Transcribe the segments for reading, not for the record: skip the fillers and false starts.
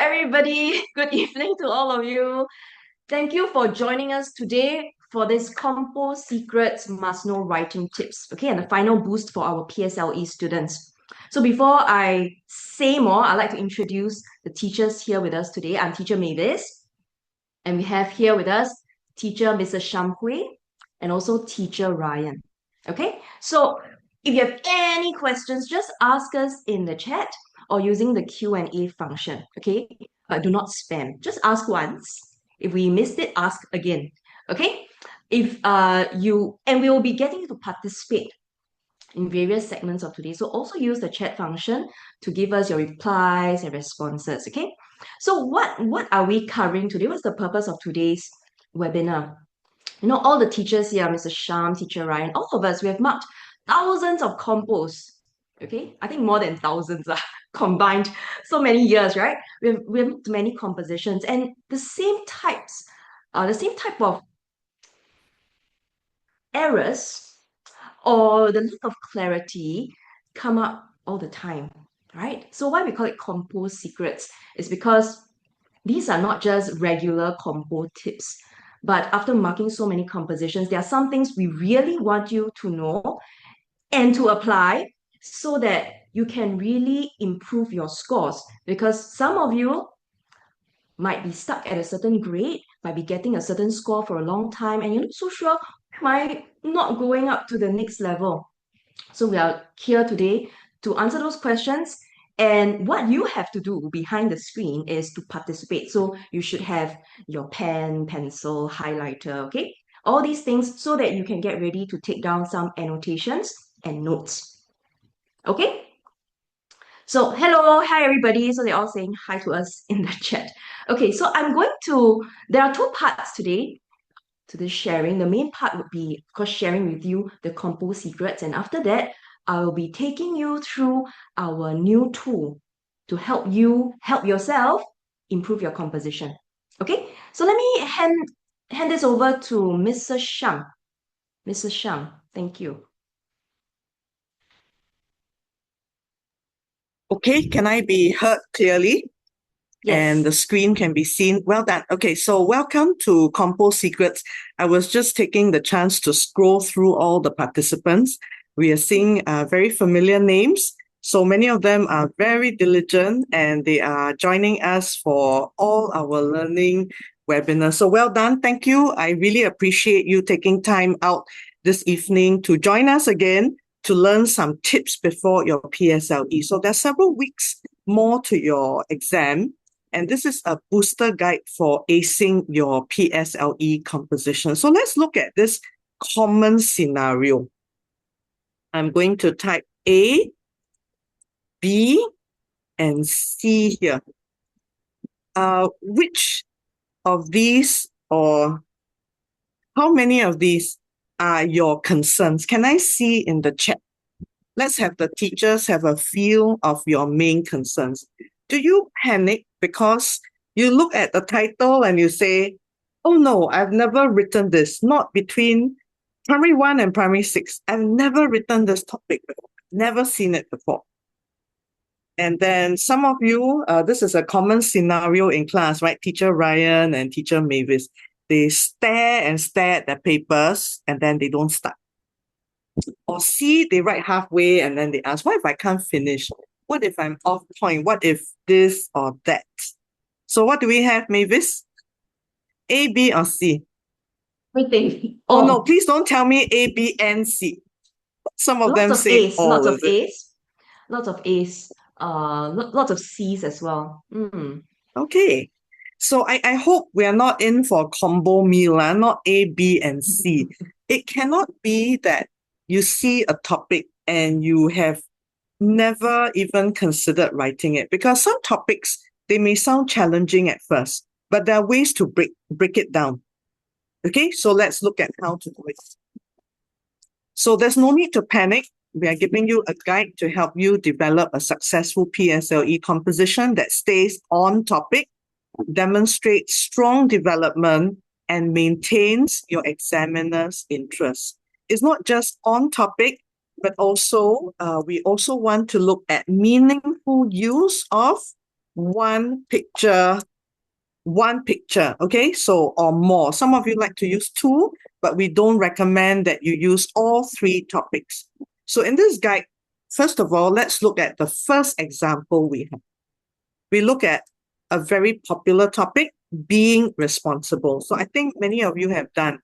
everybody. Good evening to all of you. Thank you for joining us today for this Compo Secrets Must Know Writing Tips. Okay, and the final boost for our PSLE students. So before I say more, I'd like to introduce the teachers here with us today. I'm teacher Mavis, and we have here with us teacher Mrs. Sham Hui and also teacher Ryan. Okay, so if you have any questions, just ask us in the chat or using the Q&A function. Okay, do not spam. Just ask once. If we missed it, ask again. Okay, if we will be getting you to participate in various segments of today. So also use the chat function to give us your replies and responses. Okay, so what are we covering today? What's the purpose of today's webinar? All the teachers here, Mr. Sham, teacher Ryan, all of us, we have marked thousands of compos. Okay, I think more than thousands are combined. So many years, right? We have marked many compositions, and the same type of errors or the lack of clarity come up all the time, right? So why we call it compo secrets is because these are not just regular compo tips, but after marking so many compositions, there are some things we really want you to know and to apply so that you can really improve your scores. Because some of you might be stuck at a certain grade, might be getting a certain score for a long time, and you're not so sure why not going up to the next level. So we are here today to answer those questions. And what you have to do behind the screen is to participate. So you should have your pen, pencil, highlighter, okay? All these things so that you can get ready to take down some annotations and notes. Okay? So hello, hi everybody. So they're all saying hi to us in the chat. Okay, so there are two parts today to this sharing. The main part would be, of course, sharing with you the compo secrets. And after that, I will be taking you through our new tool to help you help yourself improve your composition. Okay, so let me hand this over to Mrs. Shang. Mrs. Shang, thank you. Okay, can I be heard clearly? Yes. And the screen can be seen. Well done. Okay, so welcome to Compo Secrets. I was just taking the chance to scroll through all the participants. We are seeing very familiar names. So many of them are very diligent and they are joining us for all our learning webinars. So well done. Thank you. I really appreciate you taking time out this evening to join us again to learn some tips before your PSLE. So there's several weeks more to your exam. And this is a booster guide for acing your PSLE composition. So let's look at this common scenario. I'm going to type A, B, and C here. Which of these or how many of these are your concerns? Can I see in the chat? Let's have the teachers have a feel of your main concerns. Do you panic because you look at the title and you say, oh no, I've never written this, not between primary 1 and primary 6. I've never written this topic before, never seen it before. And then some of you, this is a common scenario in class, right? Teacher Ryan and teacher Mavis, they stare at their papers and then they don't start. Or C, they write halfway and then they ask, what if I can't finish? What if I'm off point? What if this or that? So what do we have, Mavis? A, B, or C? Everything. Oh no, please don't tell me A, B, and C. Some of them say A's, all. lots of A's. Lots of A's. Lots of C's as well. Okay. So I hope we are not in for a combo meal, not A, B, and C. It cannot be that you see a topic and you have never even considered writing it, because some topics, they may sound challenging at first, but there are ways to break it down. Okay, so let's look at how to do it. So there's no need to panic. We are giving you a guide to help you develop a successful PSLE composition that stays on topic, demonstrates strong development, and maintains your examiner's interest. It's not just on topic, but also we also want to look at meaningful use of one picture, okay? So, or more. Some of you like to use two, but we don't recommend that you use all three topics. So in this guide, first of all, let's look at the first example we have. We look at a very popular topic, being responsible. So I think many of you have done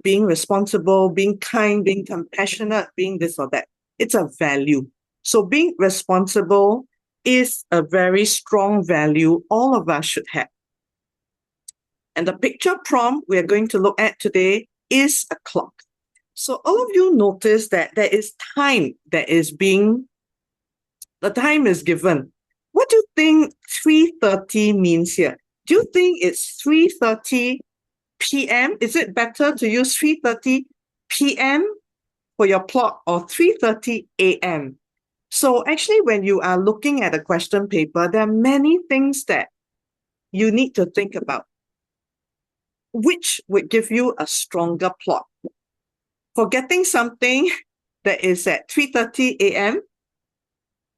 being responsible, being kind, being compassionate, being this or that. It's a value. So being responsible is a very strong value all of us should have. And the picture prompt we're going to look at today is a clock. So all of you notice that there is time that is being, the time is given. What do you think 3:30 means here? Do you think it's 3:30 p.m.? Is it better to use 3:30 p.m. for your plot or 3:30 a.m.? So actually, when you are looking at a question paper, there are many things that you need to think about. Which would give you a stronger plot? Forgetting something that is at 3:30 a.m.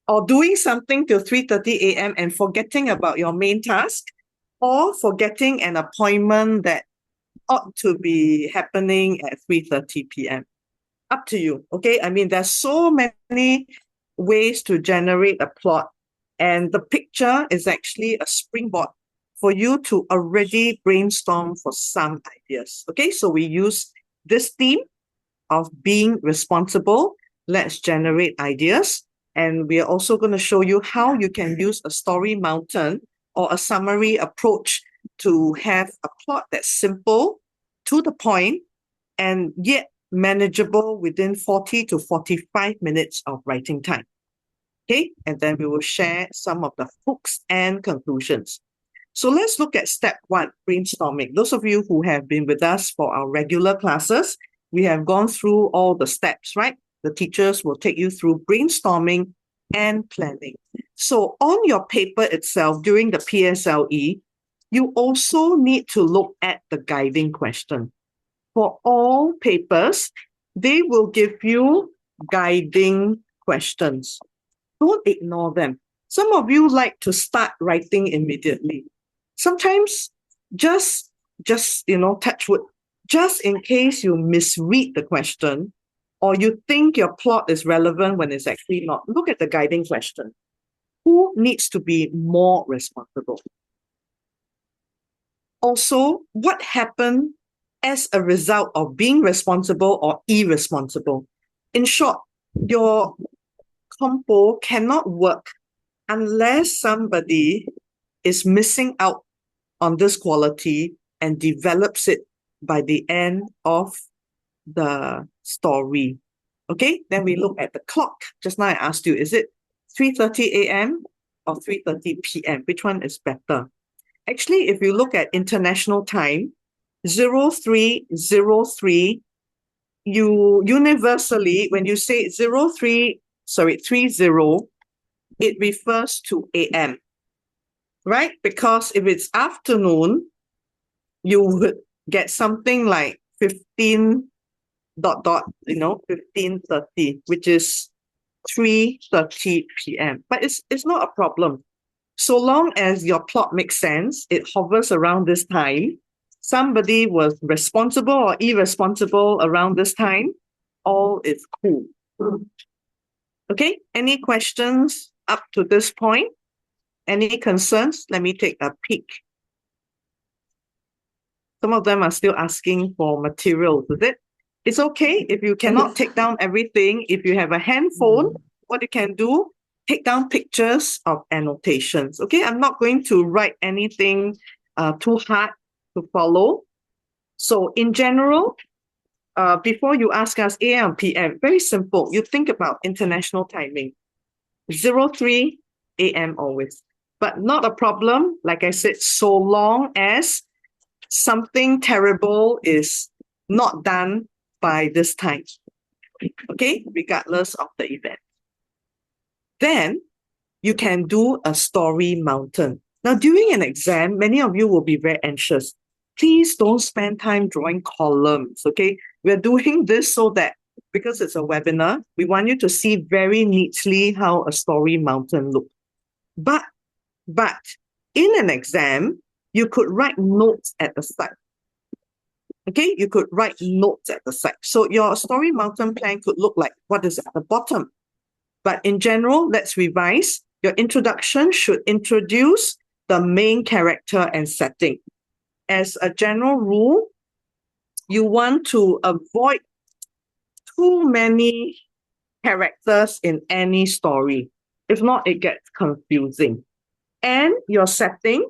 or doing something till 3:30 a.m. and forgetting about your main task, or forgetting an appointment that ought to be happening at 3:30 p.m. Up to you, okay? I mean, there's so many ways to generate a plot, and the picture is actually a springboard for you to already brainstorm for some ideas, okay? So we use this theme of being responsible. Let's generate ideas. And we are also going to show you how you can use a story mountain or a summary approach to have a plot that's simple, to the point, and yet manageable within 40 to 45 minutes of writing time. Okay, and then we will share some of the hooks and conclusions. So let's look at step one, brainstorming. Those of you who have been with us for our regular classes, we have gone through all the steps, right? The teachers will take you through brainstorming and planning. So on your paper itself, during the PSLE, you also need to look at the guiding question. For all papers, they will give you guiding questions. Don't ignore them. Some of you like to start writing immediately. Sometimes just touch wood, just in case you misread the question or you think your plot is relevant when it's actually not, look at the guiding question. Who needs to be more responsible? Also, what happened as a result of being responsible or irresponsible? In short, your compo cannot work unless somebody is missing out on this quality and develops it by the end of the story. Okay, then we look at the clock. Just now I asked you, is it 3:30 a.m. or 3:30 p.m.? Which one is better? Actually, if you look at international time, 03:03, you universally, when you say 30, it refers to AM, right? Because if it's afternoon, you would get something like 15:30, which is 3:30 p.m. But it's not a problem. So long as your plot makes sense, it hovers around this time. Somebody was responsible or irresponsible around this time, all is cool. Okay, any questions up to this point? Any concerns? Let me take a peek. Some of them are still asking for materials, is it? It's okay if you cannot take down everything. If you have a handphone, what you can do, take down pictures of annotations. Okay, I'm not going to write anything too hard to follow. So in general, before you ask us AM, PM, very simple. You think about international timing. 03 AM always. But not a problem, like I said, so long as something terrible is not done by this time. Okay, regardless of the event. Then you can do a story mountain. Now, during an exam, many of you will be very anxious. Please don't spend time drawing columns, okay? We're doing this so that, because it's a webinar, we want you to see very neatly how a story mountain looks. But But in an exam, you could write notes at the side. Okay, you could write notes at the side. So your story mountain plan could look like what is at the bottom. But in general, let's revise. Your introduction should introduce the main character and setting. As a general rule, you want to avoid too many characters in any story. If not, it gets confusing. And your setting,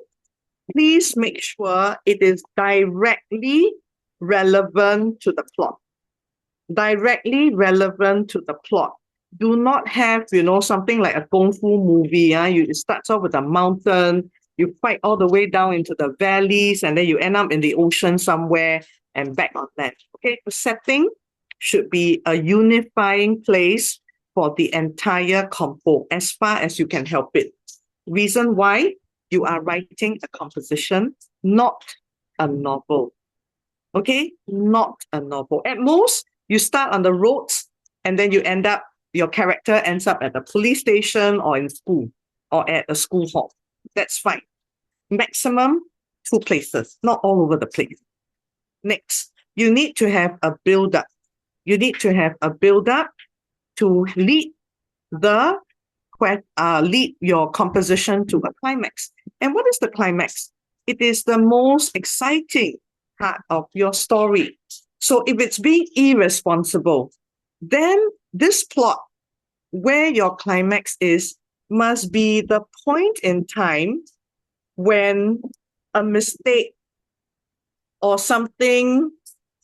please make sure it is directly relevant to the plot. Directly relevant to the plot. Do not have, something like a Kung Fu movie. It starts off with a mountain, you fight all the way down into the valleys, and then you end up in the ocean somewhere and back on land. Okay, the setting should be a unifying place for the entire compo as far as you can help it. Reason why? You are writing a composition, not a novel. Okay, not a novel. At most, you start on the roads and then your character ends up at the police station or in school or at a school hall. That's fine. Maximum 2 places, not all over the place. Next, you need to have a build-up. You need to have a build-up to lead your composition to a climax. And what is the climax? It is the most exciting part of your story. So if it's being irresponsible, then this plot where your climax is must be the point in time when a mistake or something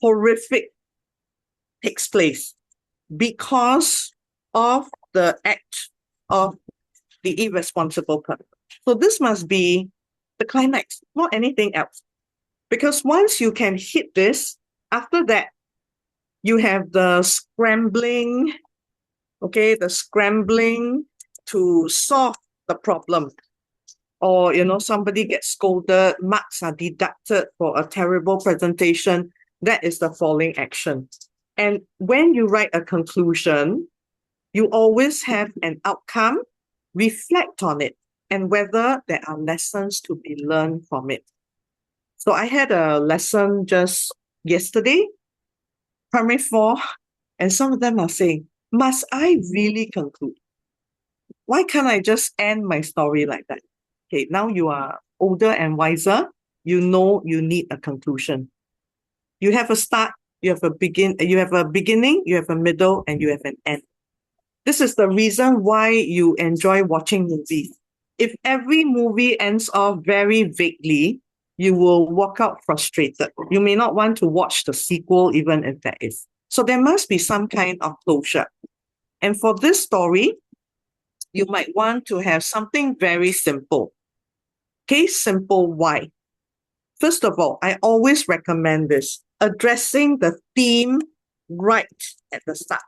horrific takes place because of the act of the irresponsible person. So this must be the climax, not anything else. Because once you can hit this, after that, you have the scrambling, to solve the problem. Or, somebody gets scolded, marks are deducted for a terrible presentation. That is the falling action. And when you write a conclusion, you always have an outcome, reflect on it, and whether there are lessons to be learned from it. So I had a lesson just yesterday, primary 4, and some of them are saying, must I really conclude? Why can't I just end my story like that? Okay, now you are older and wiser. You know you need a conclusion. You have a start, you have a beginning, you have a middle, and you have an end. This is the reason why you enjoy watching movies. If every movie ends off very vaguely, you will walk out frustrated. You may not want to watch the sequel, even if there is. So there must be some kind of closure. And for this story, you might want to have something very simple. Okay, simple why? First of all, I always recommend this, addressing the theme right at the start.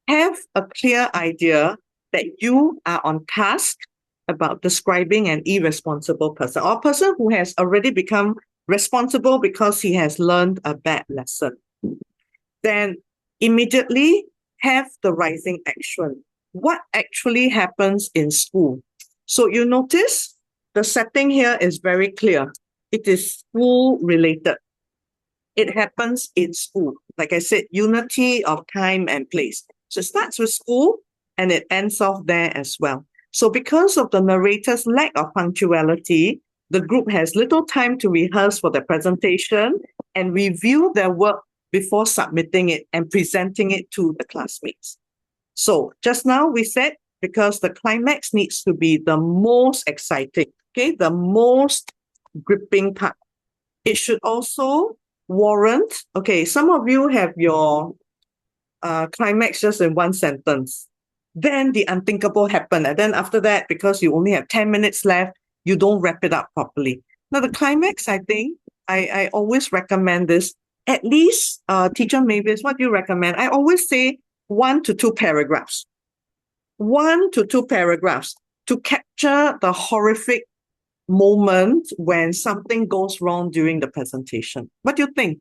Have a clear idea that you are on task about describing an irresponsible person or a person who has already become responsible because he has learned a bad lesson. Then immediately have the rising action. What actually happens in school? So you notice the setting here is very clear. It is school related. It happens in school. Like I said, unity of time and place. So it starts with school and it ends off there as well. So because of the narrator's lack of punctuality, the group has little time to rehearse for the presentation and review their work before submitting it and presenting it to the classmates. So just now we said, because the climax needs to be the most exciting, okay, the most gripping part. It should also warrant, okay, some of you have your climax just in one sentence. Then the unthinkable happened. And then after that, because you only have 10 minutes left, you don't wrap it up properly. Now, the climax, I think, I always recommend this. At least, Teacher Mavis, what do you recommend? I always say 1 to 2 paragraphs. 1 to 2 paragraphs to capture the horrific moment when something goes wrong during the presentation. What do you think,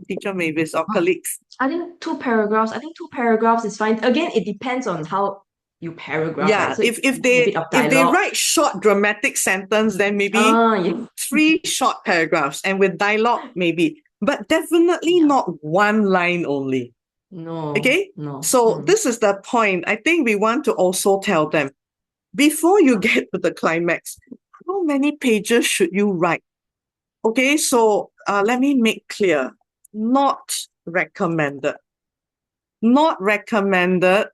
Teacher Mavis or colleagues? I think 2 paragraphs. I think 2 paragraphs is fine. Again, it depends on how you paragraph, right? Yeah, So if it's a bit of if they dialogue. write short dramatic sentence, then maybe Yeah. 3 short paragraphs, and with dialogue maybe, but definitely Yeah. not one line only. No, Okay, no. so this is the point. I think we want to also tell them before you get to the climax, how many pages should you write? Okay, so let me make clear, not recommended. Not recommended,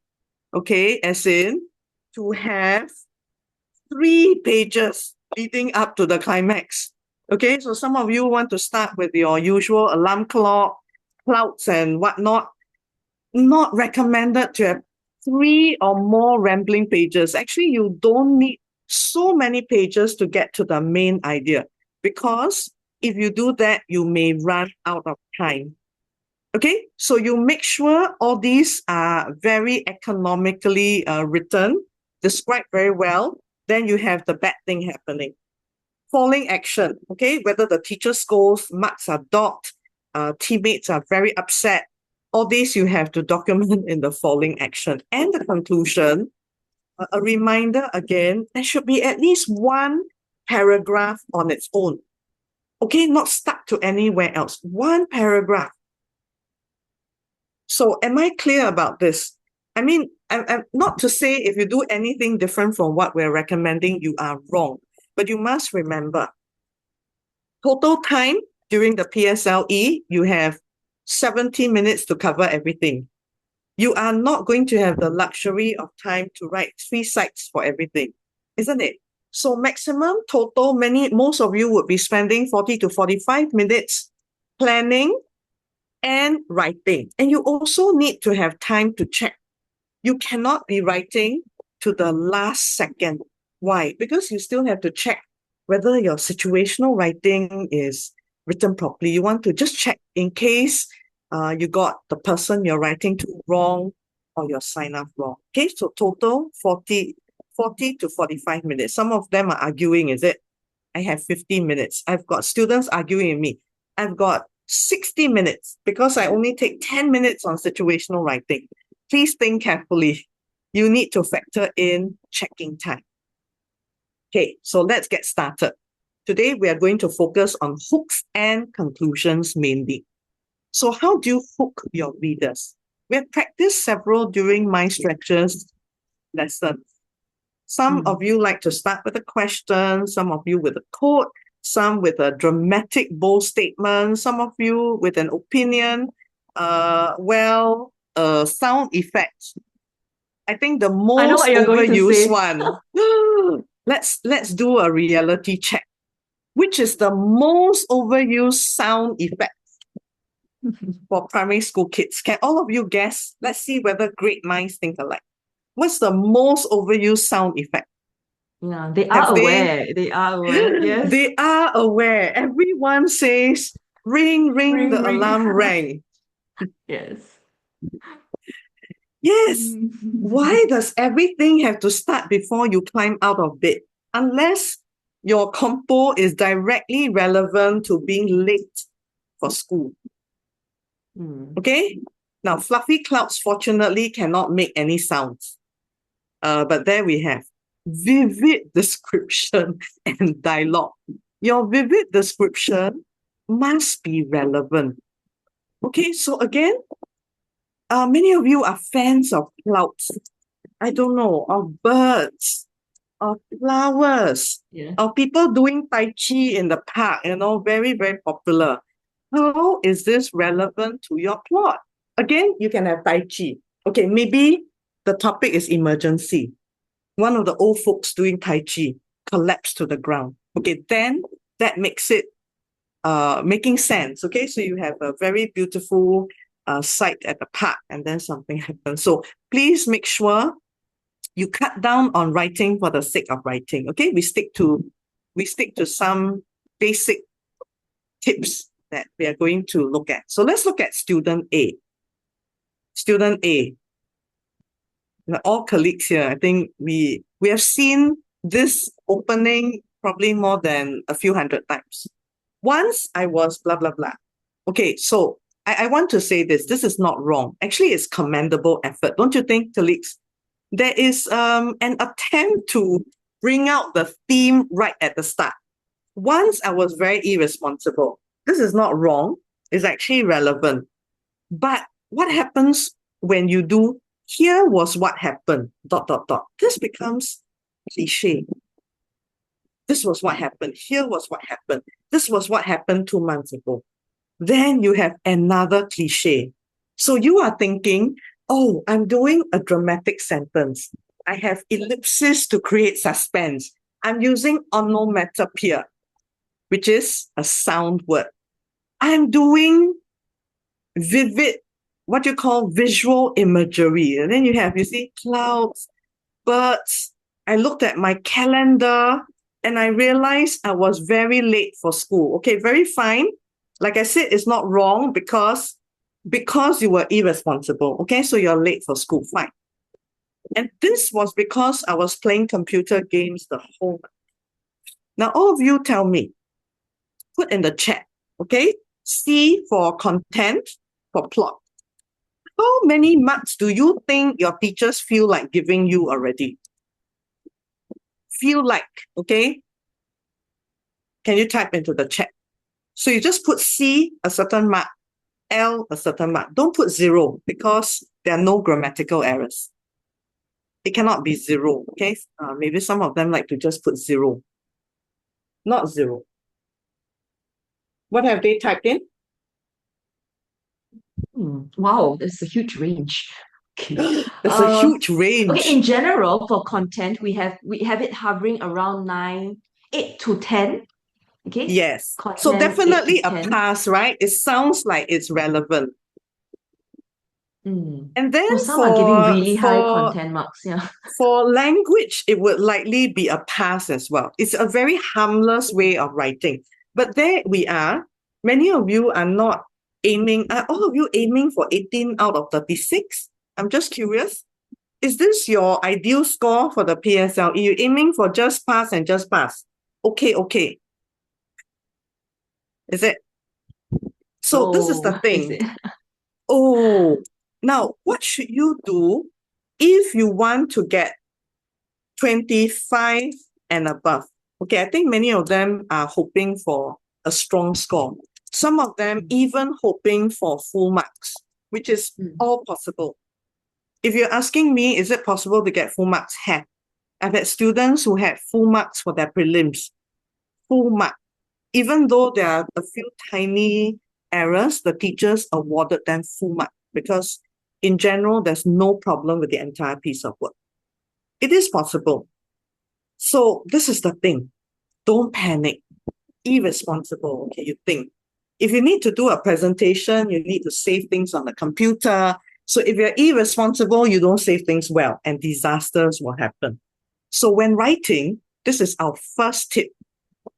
okay, as in to have 3 pages leading up to the climax. Okay, so some of you want to start with your usual alarm clock, clouds, and whatnot. Not recommended to have 3 or more rambling pages. Actually, you don't need so many pages to get to the main idea, because if you do that, you may run out of time. Okay, so you make sure all these are very economically written, described very well. Then you have the bad thing happening. Falling action, okay, whether the teacher scolds, marks are docked, teammates are very upset. All these you have to document in the falling action. And the conclusion, a reminder again, there should be at least 1 paragraph on its own. Okay, not stuck to anywhere else. 1 paragraph. So am I clear about this? I mean, I'm not to say if you do anything different from what we're recommending, you are wrong. But you must remember, total time during the PSLE, you have 70 minutes to cover everything. You are not going to have the luxury of time to write 3 sites for everything, isn't it? So maximum total, most of you would be spending 40 to 45 minutes planning and writing. And you also need to have time to check. You cannot be writing to the last second. Why? Because you still have to check whether your situational writing is written properly. You want to just check in case you got the person you're writing to wrong or your sign off wrong. Okay, so total 40 to 45 minutes. Some of them are arguing, is it? I have 15 minutes. I've got students arguing with me. I've got 60 minutes because I only take 10 minutes on situational writing. Please think carefully. You need to factor in checking time. Okay, so let's get started. Today, we are going to focus on hooks and conclusions mainly. So how do you hook your readers? We have practiced several during my stretches lessons. Some of you like to start with a question, some of you with a quote, some with a dramatic, bold statement, some of you with an opinion, sound effects. I think the I know most what you're going to overused say. one. Let's do a reality check. Which is the most overused sound effect for primary school kids? Can all of you guess? Let's see whether great minds think alike. What's the most overused sound effect? Yeah, they Have are they? aware. They are aware. Yes. They are aware. Everyone says, ring, ring, Ring, the ring. alarm rang. Yes. Yes. Why does everything have to start before you climb out of bed? Unless your compo is directly relevant to being late for school. Okay? Now, fluffy clouds fortunately cannot make any sounds. But there we have vivid description and dialogue. Your vivid description must be relevant. Okay, so again, many of you are fans of clouds. I don't know, of birds, of flowers, Yeah. of people doing Tai Chi in the park, very, very popular. How is this relevant to your plot? Again, you can have Tai Chi. Okay, maybe the topic is emergency. One of the old folks doing Tai Chi collapsed to the ground. Okay, then that makes it making sense. Okay, so you have a very beautiful site at the park and then something happens. So please make sure you cut down on writing for the sake of writing. Okay, we stick to some basic tips that we are going to look at. So let's look at student A. Student A. All colleagues here, I think we have seen this opening probably more than a few hundred times. Once I was blah, blah, blah. Okay, so I want to say this. This is not wrong. Actually, it's commendable effort. Don't you think, colleagues? there is an attempt to bring out the theme right at the start. Once I was very irresponsible. This is not wrong. It's actually relevant. But what happens when you do, here was what happened, ... This becomes cliche. This was what happened. Here was what happened. This was what happened 2 months ago. Then you have another cliche. So you are thinking, oh, I'm doing a dramatic sentence. I have ellipses to create suspense. I'm using onomatopoeia, which is a sound word. I'm doing vivid, what you call visual imagery. And then you see clouds, birds. I looked at my calendar and I realized I was very late for school. Okay, very fine. Like I said, it's not wrong because you were irresponsible. Okay, so you're late for school. Fine. And this was because I was playing computer games the whole night. Now, all of you tell me, put in the chat, okay? C for content, for plot. How many marks do you think your teachers feel like giving you already? Feel like, okay? Can you type into the chat? So you just put C, a certain mark, L, a certain mark. Don't put 0 because there are no grammatical errors. It cannot be 0, okay? Maybe some of them like to just put 0. Not 0. What have they typed in? Wow, there's a huge range. Okay. There's a huge range. Okay, in general, for content, we have it hovering around 8 to 10. Okay. Yes. Content, so definitely 8 to a 10. pass, right? It sounds like it's relevant. And then Oh, some are giving really high content marks. Yeah. For language, it would likely be a pass as well. It's a very harmless way of writing. But there we are. Many of you are not aiming. Are all of you aiming for 18 out of 36? I'm just curious. Is this your ideal score for the PSLE? You're aiming for just pass and just pass. Okay. Is it? So this is the thing. Now what should you do if you want to get 25 and above? Okay, I think many of them are hoping for a strong score. Some of them even hoping for full marks, which is all possible. If you're asking me, is it possible to get full marks? I've had students who had full marks for their prelims. Full mark. Even though there are a few tiny errors, the teachers awarded them full mark because in general, there's no problem with the entire piece of work. It is possible. So this is the thing. Don't panic. Irresponsible, okay, you think. If you need to do a presentation, you need to save things on the computer. So if you're irresponsible, you don't save things well and disasters will happen. So when writing, this is our first tip.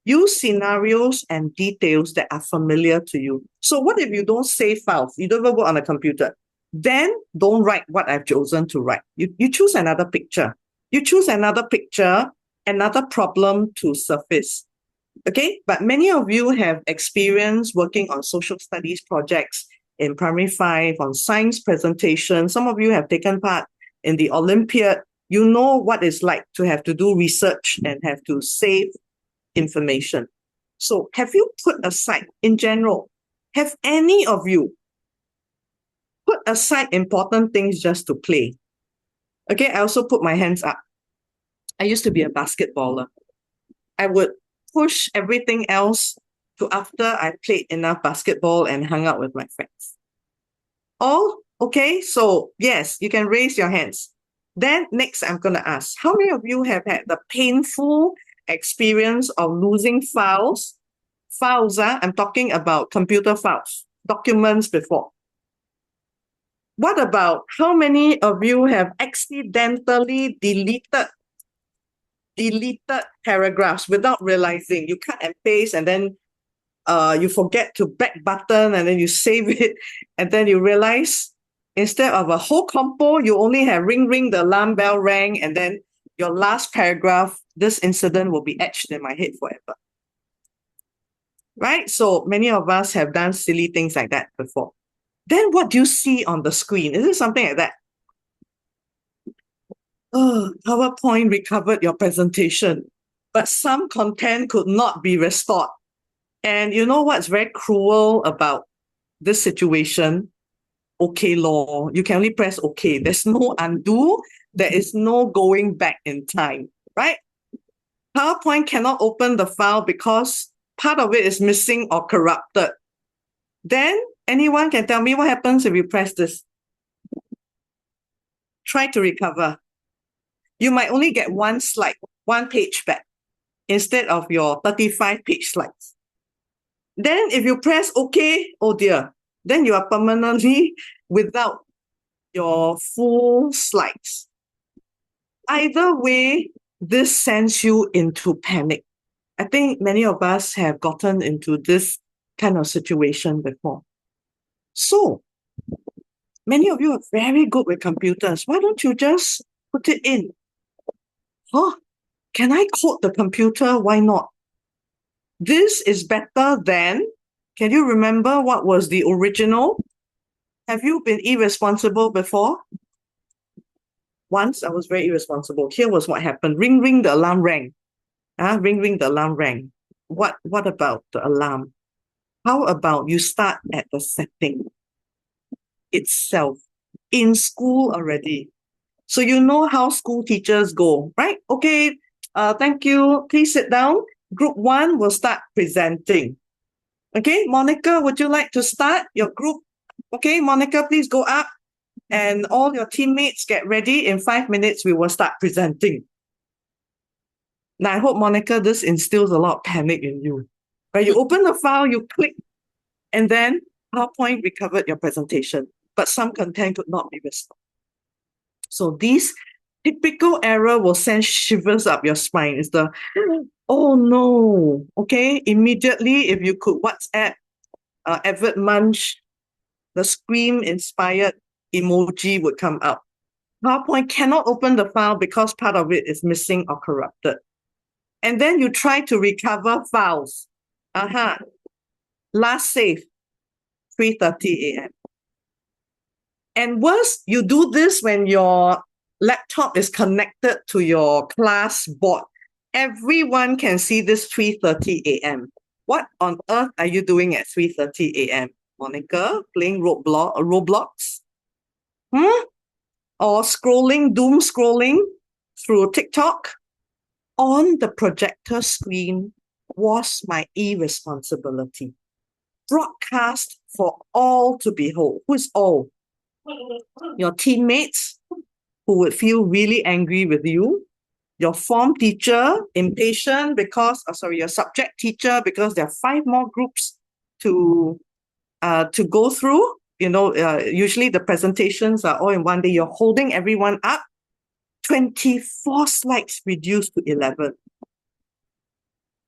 Use scenarios and details that are familiar to you. So what if you don't save files? You don't even work on a computer. Then don't write what I've chosen to write. You choose another picture. You choose another picture, another problem to surface. Okay, but many of you have experience working on social studies projects in primary 5, on science presentations. Some of you have taken part in the Olympiad. You know what it's like to have to do research and have to save information. So have you put aside, in general, have any of you put aside important things just to play? Okay, I also put my hands up. I used to be a basketballer. I would push everything else to after I played enough basketball and hung out with my friends. All okay? So yes, you can raise your hands. Then next I'm going to ask, how many of you have had the painful experience of losing files? I'm talking about computer files, documents before. What about how many of you have accidentally deleted paragraphs without realizing? You cut and paste and then you forget to back button and then you save it and then you realize instead of a whole compo, you only have ring, the alarm bell rang, and then your last paragraph, this incident will be etched in my head forever. Right? So many of us have done silly things like that before. Then what do you see on the screen? Is it something like that? Oh, PowerPoint recovered your presentation, but some content could not be restored. And you know what's very cruel about this situation? Okay, law. You can only press okay. There's no undo. There is no going back in time, right? PowerPoint cannot open the file because part of it is missing or corrupted. Then anyone can tell me what happens if you press this. Try to recover. You might only get one slide, one page back instead of your 35-page slides. Then if you press OK, oh dear, then you are permanently without your full slides. Either way, this sends you into panic. I think many of us have gotten into this kind of situation before. So, many of you are very good with computers. Why don't you just put it in? Huh? Can I code the computer? Why not? This is better than, can you remember what was the original? Have you been irresponsible before? Once I was very irresponsible. Here was what happened. Ring, ring, the alarm rang. Ring, ring, the alarm rang. What about the alarm? How about you start at the setting itself in school already? So you know how school teachers go, right? Okay, thank you. Please sit down. Group 1 will start presenting. Okay, Monica, would you like to start your group? Okay, Monica, please go up. And all your teammates get ready. In 5 minutes, we will start presenting. Now, I hope, Monica, this instills a lot of panic in you. Right? You open the file, you click, and then PowerPoint recovered your presentation, but some content could not be restored. So this typical error will send shivers up your spine. It's the, oh no, okay? Immediately, if you could WhatsApp Everett Munch, the scream-inspired emoji would come up. PowerPoint cannot open the file because part of it is missing or corrupted. And then you try to recover files. Last save, 3:30 a.m. And worse, you do this when your laptop is connected to your class board. Everyone can see this 3:30 a.m. What on earth are you doing at 3:30 a.m.? Monica, playing Roblox? Or scrolling, doom scrolling through TikTok? On the projector screen was my irresponsibility. Broadcast for all to behold. Who is all? Your teammates who would feel really angry with you, your form teacher, impatient because, your subject teacher, because there are 5 more groups to go through. Usually the presentations are all in one day. You're holding everyone up. 24 slides reduced to 11.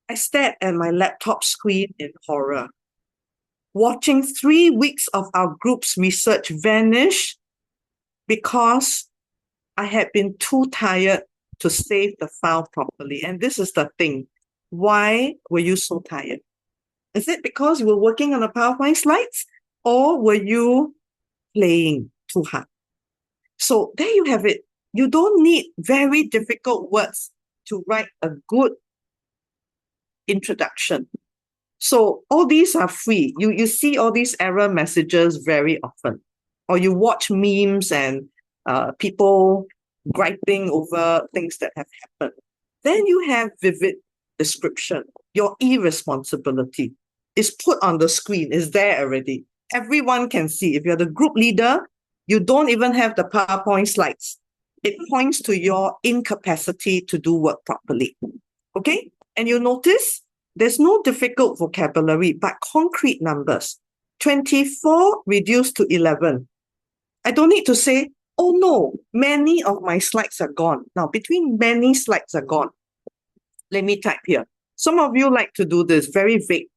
I stared at my laptop screen in horror. Watching 3 weeks of our group's research vanish because I had been too tired to save the file properly. And this is the thing. Why were you so tired? Is it because you were working on the PowerPoint slides? Or were you playing too hard? So there you have it. You don't need very difficult words to write a good introduction. So all these are free. You see all these error messages very often. Or you watch memes and people griping over things that have happened. Then you have vivid description. Your irresponsibility is put on the screen, is there already. Everyone can see. If you're the group leader, you don't even have the PowerPoint slides. It points to your incapacity to do work properly. Okay? And you notice there's no difficult vocabulary, but concrete numbers. 24 reduced to 11. I don't need to say, oh no, many of my slides are gone. Now, between many slides are gone, let me type here. Some of you like to do this, very vague.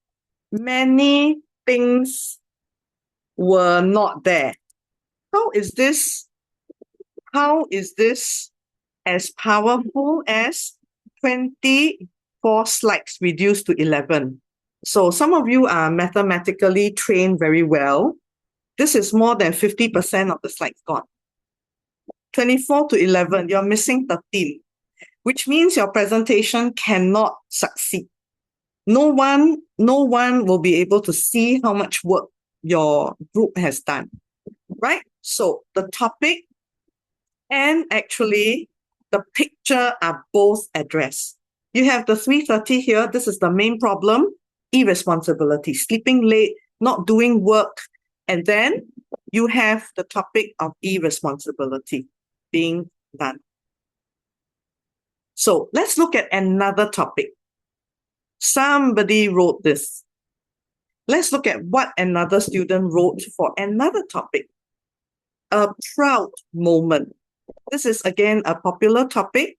Many things were not there. How is this as powerful as 24 slides reduced to 11? So some of you are mathematically trained very well. This is more than 50% of the slides gone. 24 to 11, you're missing 13, which means your presentation cannot succeed. No one will be able to see how much work your group has done, right? So the topic and actually the picture are both addressed. You have the 3:30 here. This is the main problem, irresponsibility, sleeping late, not doing work. And then you have the topic of irresponsibility being done. So let's look at another topic. Somebody wrote this. Let's look at what another student wrote for another topic. A proud moment. This is again a popular topic.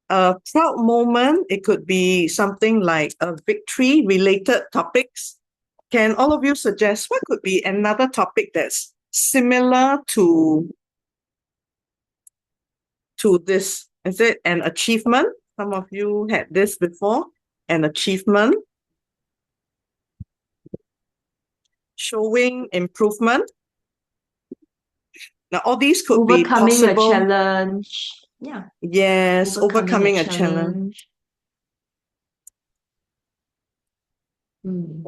A proud moment, it could be something like a victory related topics. Can all of you suggest what could be another topic that's similar to this? Is it an achievement? Some of you had this before, an achievement. Showing improvement. Now, all these could be Overcoming a possible. challenge. Yeah. Yes, overcoming a challenge. Mm.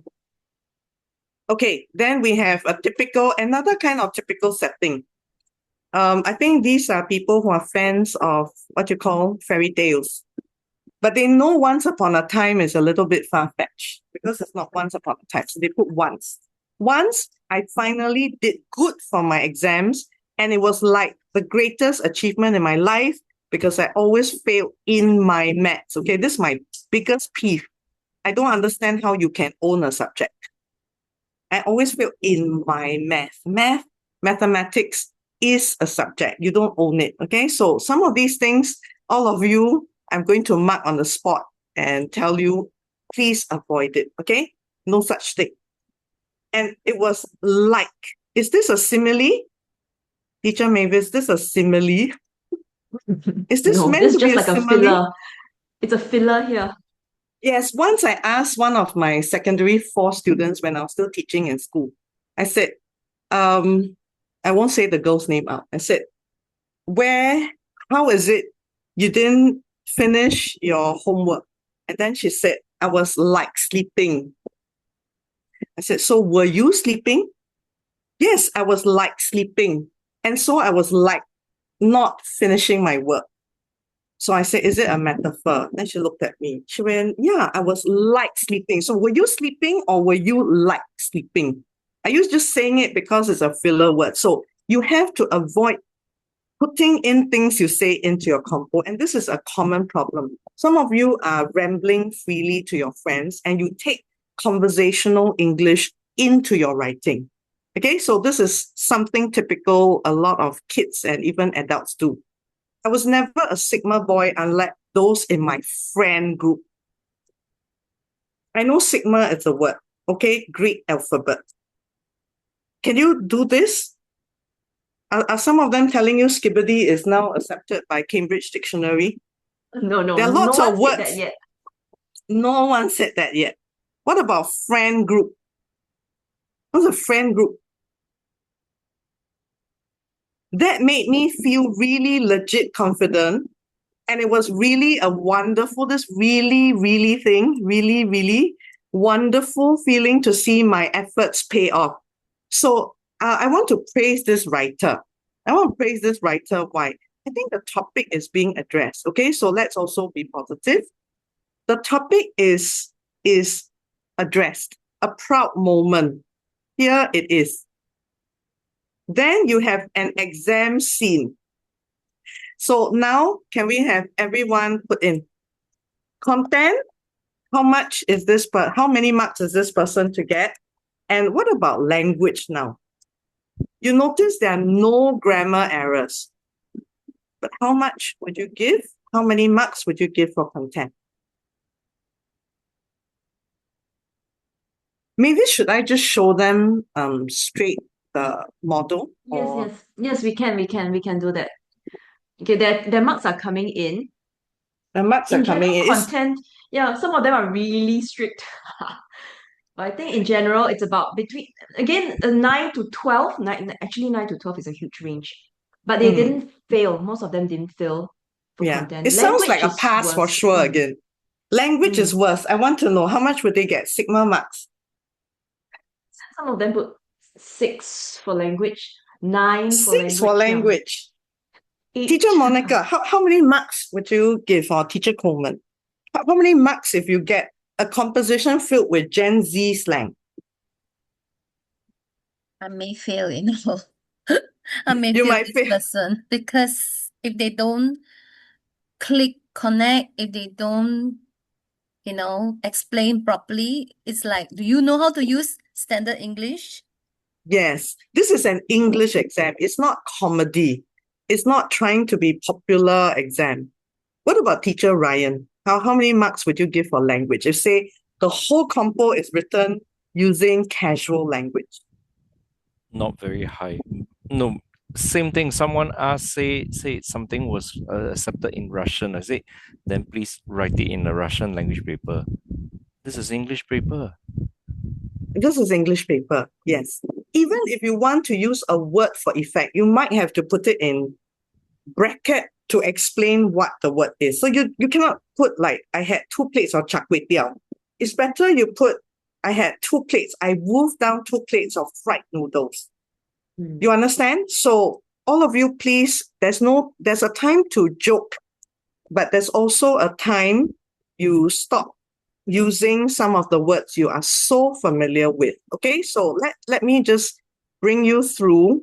Okay, then we have another kind of typical setting. I think these are people who are fans of what you call fairy tales. But they know once upon a time is a little bit far-fetched because it's not once upon a time. So they put once. Once I finally did good for my exams, and it was like the greatest achievement in my life because I always failed in my maths. Okay, this is my biggest peeve. I don't understand how you can own a subject. I always fail in my math. Mathematics is a subject. You don't own it. Okay, so some of these things, all of you, I'm going to mark on the spot and tell you, please avoid it. Okay, no such thing. And it was like, is this a simile? Teacher Mavis, is this a simile? Is this No, meant this to is be just a like a simile? filler. It's a filler here. Yes, once I asked one of my secondary 4 students when I was still teaching in school, I said, I won't say the girl's name out. I said, how is it you didn't finish your homework? And then she said, I was like sleeping. I said, so were you sleeping? Yes, I was like sleeping. And so I was like not finishing my work. So I said, is it a metaphor? Then she looked at me. She went, yeah, I was like sleeping. So were you sleeping or were you like sleeping? Are you just saying it because it's a filler word? So you have to avoid putting in things you say into your compo. And this is a common problem. Some of you are rambling freely to your friends and you take conversational English into your writing. Okay, so this is something typical a lot of kids and even adults do. I was never a Sigma boy unlike those in my friend group. I know Sigma is a word, okay? Greek alphabet. Can you do this? Are some of them telling you Skibbity is now accepted by Cambridge Dictionary? No, There are lots no of one said words. that yet. No one said that yet. What about friend group? What's a friend group? That made me feel really legit confident. And it was really a wonderful, this really, really wonderful feeling to see my efforts pay off. So I want to praise this writer. Why? I think the topic is being addressed. Okay, so let's also be positive. The topic is addressed. A proud moment. Here it is. Then you have an exam scene. So now, can we have everyone put in content? How many marks is this person to get? And what about language now? You notice there are no grammar errors. But how much would you give? How many marks would you give for content? Maybe should I just show them straight the model? Yes, we can do that. Okay, their marks are coming in. The marks are In coming general, in. content, yeah, some of them are really strict. But I think in general, it's about between, again, 9 to 12. Actually, 9 to 12 is a huge range. but they didn't fail. Most of them didn't fail for Yeah. content. It sounds like Language a is pass for worse. sure again. Language is Mm. worse. I want to know how much would they get? Sigma marks. Some of them put 6 for language, 9 for 6 for language. Yeah. language. Teacher 8. Monica, how many marks would you give, or Teacher Coleman? How many marks if you get a composition filled with Gen Z slang? I may fail, you know. I may You fail might this fail. person because if they don't connect, if they don't, explain properly, it's like, do you know how to use standard English? Yes, this is an English exam. It's not comedy. It's not trying to be popular exam. What about Teacher Ryan? How many marks would you give for language? If say the whole compo is written using casual language. Not very high. No, same thing. Someone asked, say something was accepted in Russian. I say, then please write it in a Russian language paper. This is English paper. This is English paper, yes. Even if you want to use a word for effect, you might have to put it in bracket to explain what the word is. So you cannot put like, I had 2 plates of char kway teow. It's better you put, I had 2 plates. I wolfed down 2 plates of fried noodles. You understand? So all of you, please, there's a time to joke, but there's also a time you stop using some of the words you are so familiar with. Okay, so let me just bring you through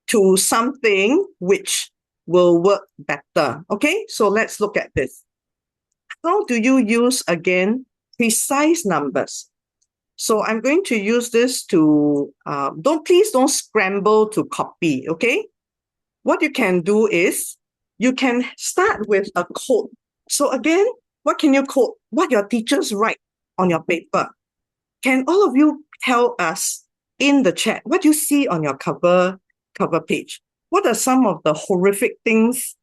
to something which will work better. Okay, so let's look at this. How do you use, again, precise numbers? So I'm going to use this to, please don't scramble to copy, okay? What you can do is, you can start with a quote. So again, what can you quote? What your teachers write on your paper. Can all of you tell us in the chat, what you see on your cover page? What are some of the horrific things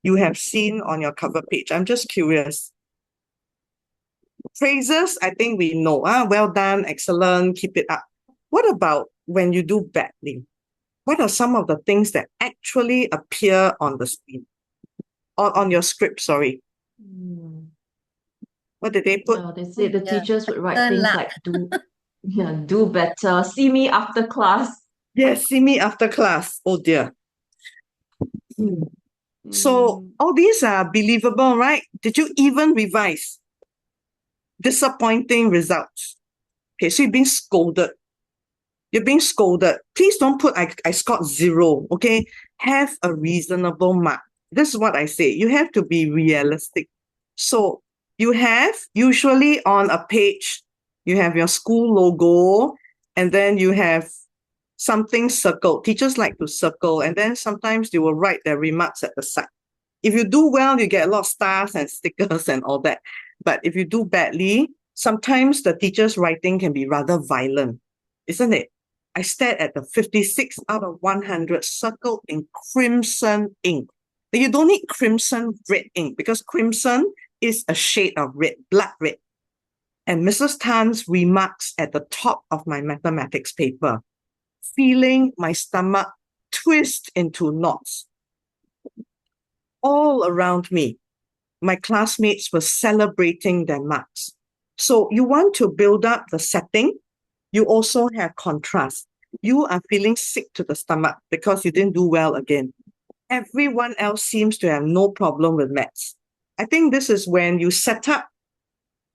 you have seen on your cover page? I'm just curious. Phrases, I think we know. Well done, excellent, keep it up. What about when you do badly? What are some of the things that actually appear on the screen? On your script, sorry. What did they put? No, they say the Yeah, teachers would write better things luck. like do better, see me after class. Yes, see me after class. Oh dear. So all these are believable, right? Did you even revise? Disappointing results. Okay, so you're being scolded. You're being scolded. Please don't put I scored 0. Okay, have a reasonable mark. This is what I say. You have to be realistic. So you have, usually on a page, you have your school logo, and then you have something circled. Teachers like to circle, and then sometimes they will write their remarks at the side. If you do well, you get a lot of stars and stickers and all that. But if you do badly, sometimes the teacher's writing can be rather violent, isn't it? I stared at the 56 out of 100 circled in crimson ink. You don't need crimson red ink because crimson is a shade of red, blood red. And Mrs. Tan's remarks at the top of my mathematics paper, feeling my stomach twist into knots. All around me, my classmates were celebrating their marks. So you want to build up the setting. You also have contrast. You are feeling sick to the stomach because you didn't do well again. Everyone else seems to have no problem with maths. I think this is when you set up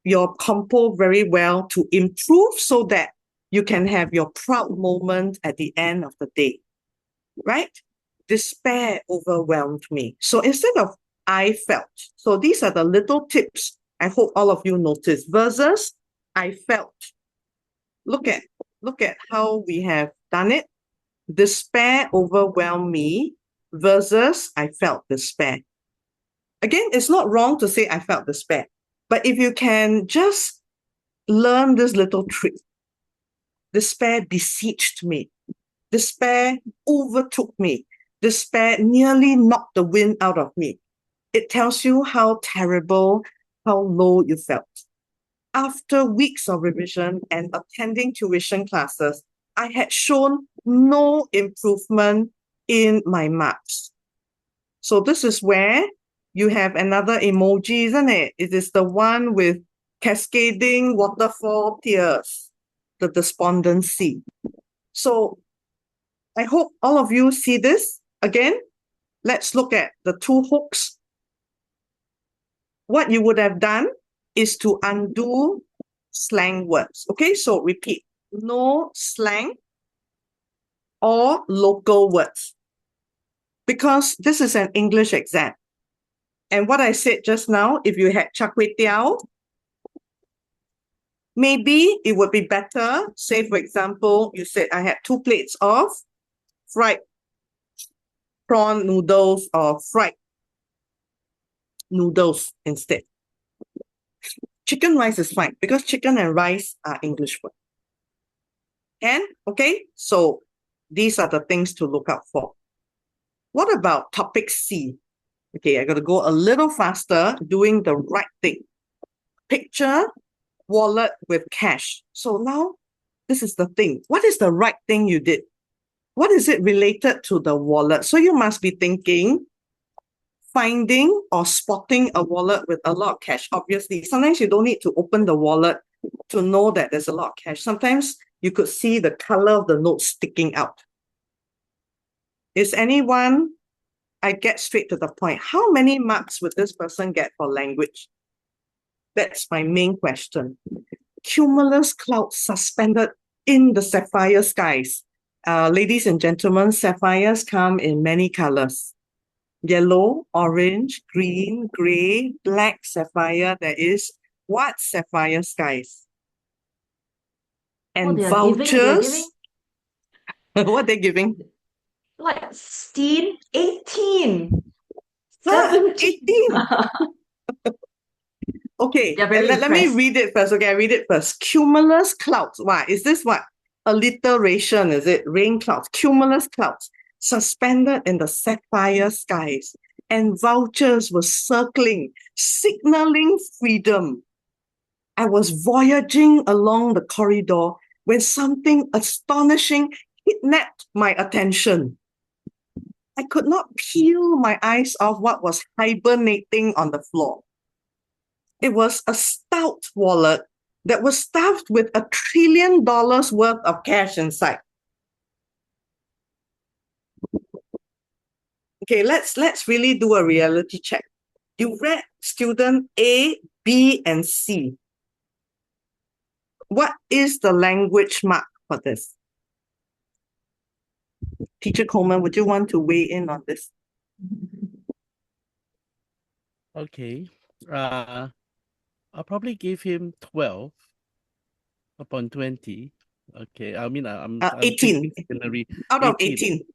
your compo very well to improve so that you can have your proud moment at the end of the day, right? Despair overwhelmed me. So instead of I felt, so these are the little tips I hope all of you notice versus I felt. Look at how we have done it. Despair overwhelmed me versus I felt despair. Again, it's not wrong to say I felt despair, but if you can just learn this little trick, despair besieged me. Despair overtook me. Despair nearly knocked the wind out of me. It tells you how terrible, how low you felt. After weeks of revision and attending tuition classes, I had shown no improvement in my marks. So this is where you have another emoji, isn't it? It is the one with cascading waterfall tears, the despondency. So I hope all of you see this. Again, let's look at the two hooks. What you would have done is to undo slang words. Okay, so repeat. No slang or local words. Because this is an English exam. And what I said just now, if you had char kway teow, maybe it would be better. Say, for example, you said I had 2 plates of fried prawn noodles or fried noodles instead. Chicken rice is fine because chicken and rice are English words. And, okay, so these are the things to look out for. What about topic C? Okay, I got to go a little faster doing the right thing. Picture wallet with cash. So now, this is the thing. What is the right thing you did? What is it related to the wallet? So you must be thinking, finding or spotting a wallet with a lot of cash. Obviously, sometimes you don't need to open the wallet to know that there's a lot of cash. Sometimes you could see the color of the note sticking out. Is anyone, I get straight to the point, how many marks would this person get for language? That's my main question. Cumulus clouds suspended in the sapphire skies. Ladies and gentlemen, sapphires come in many colors. Yellow, orange, green, gray, black sapphire. There is what sapphire skies? And they're vouchers. giving What they're giving? like 16, 18, Huh, 17. 18. Okay, They're very let me impressed. read it first. Okay, I read it first. Cumulus clouds. Why? Is this what? Alliteration, is it? Rain clouds. Cumulus clouds suspended in the sapphire skies, and vouchers were circling, signaling freedom. I was voyaging along the corridor when something astonishing kidnapped my attention. I could not peel my eyes off what was hibernating on the floor. It was a stout wallet that was stuffed with $1 trillion worth of cash inside. Okay, let's really do a reality check. You read student A, B, and C. What is the language mark for this? Teacher Coleman, would you want to weigh in on this? Okay. I'll probably give him 12 upon 20. Okay. I mean, I'm 18. thinking secondary. Out of 18. 18.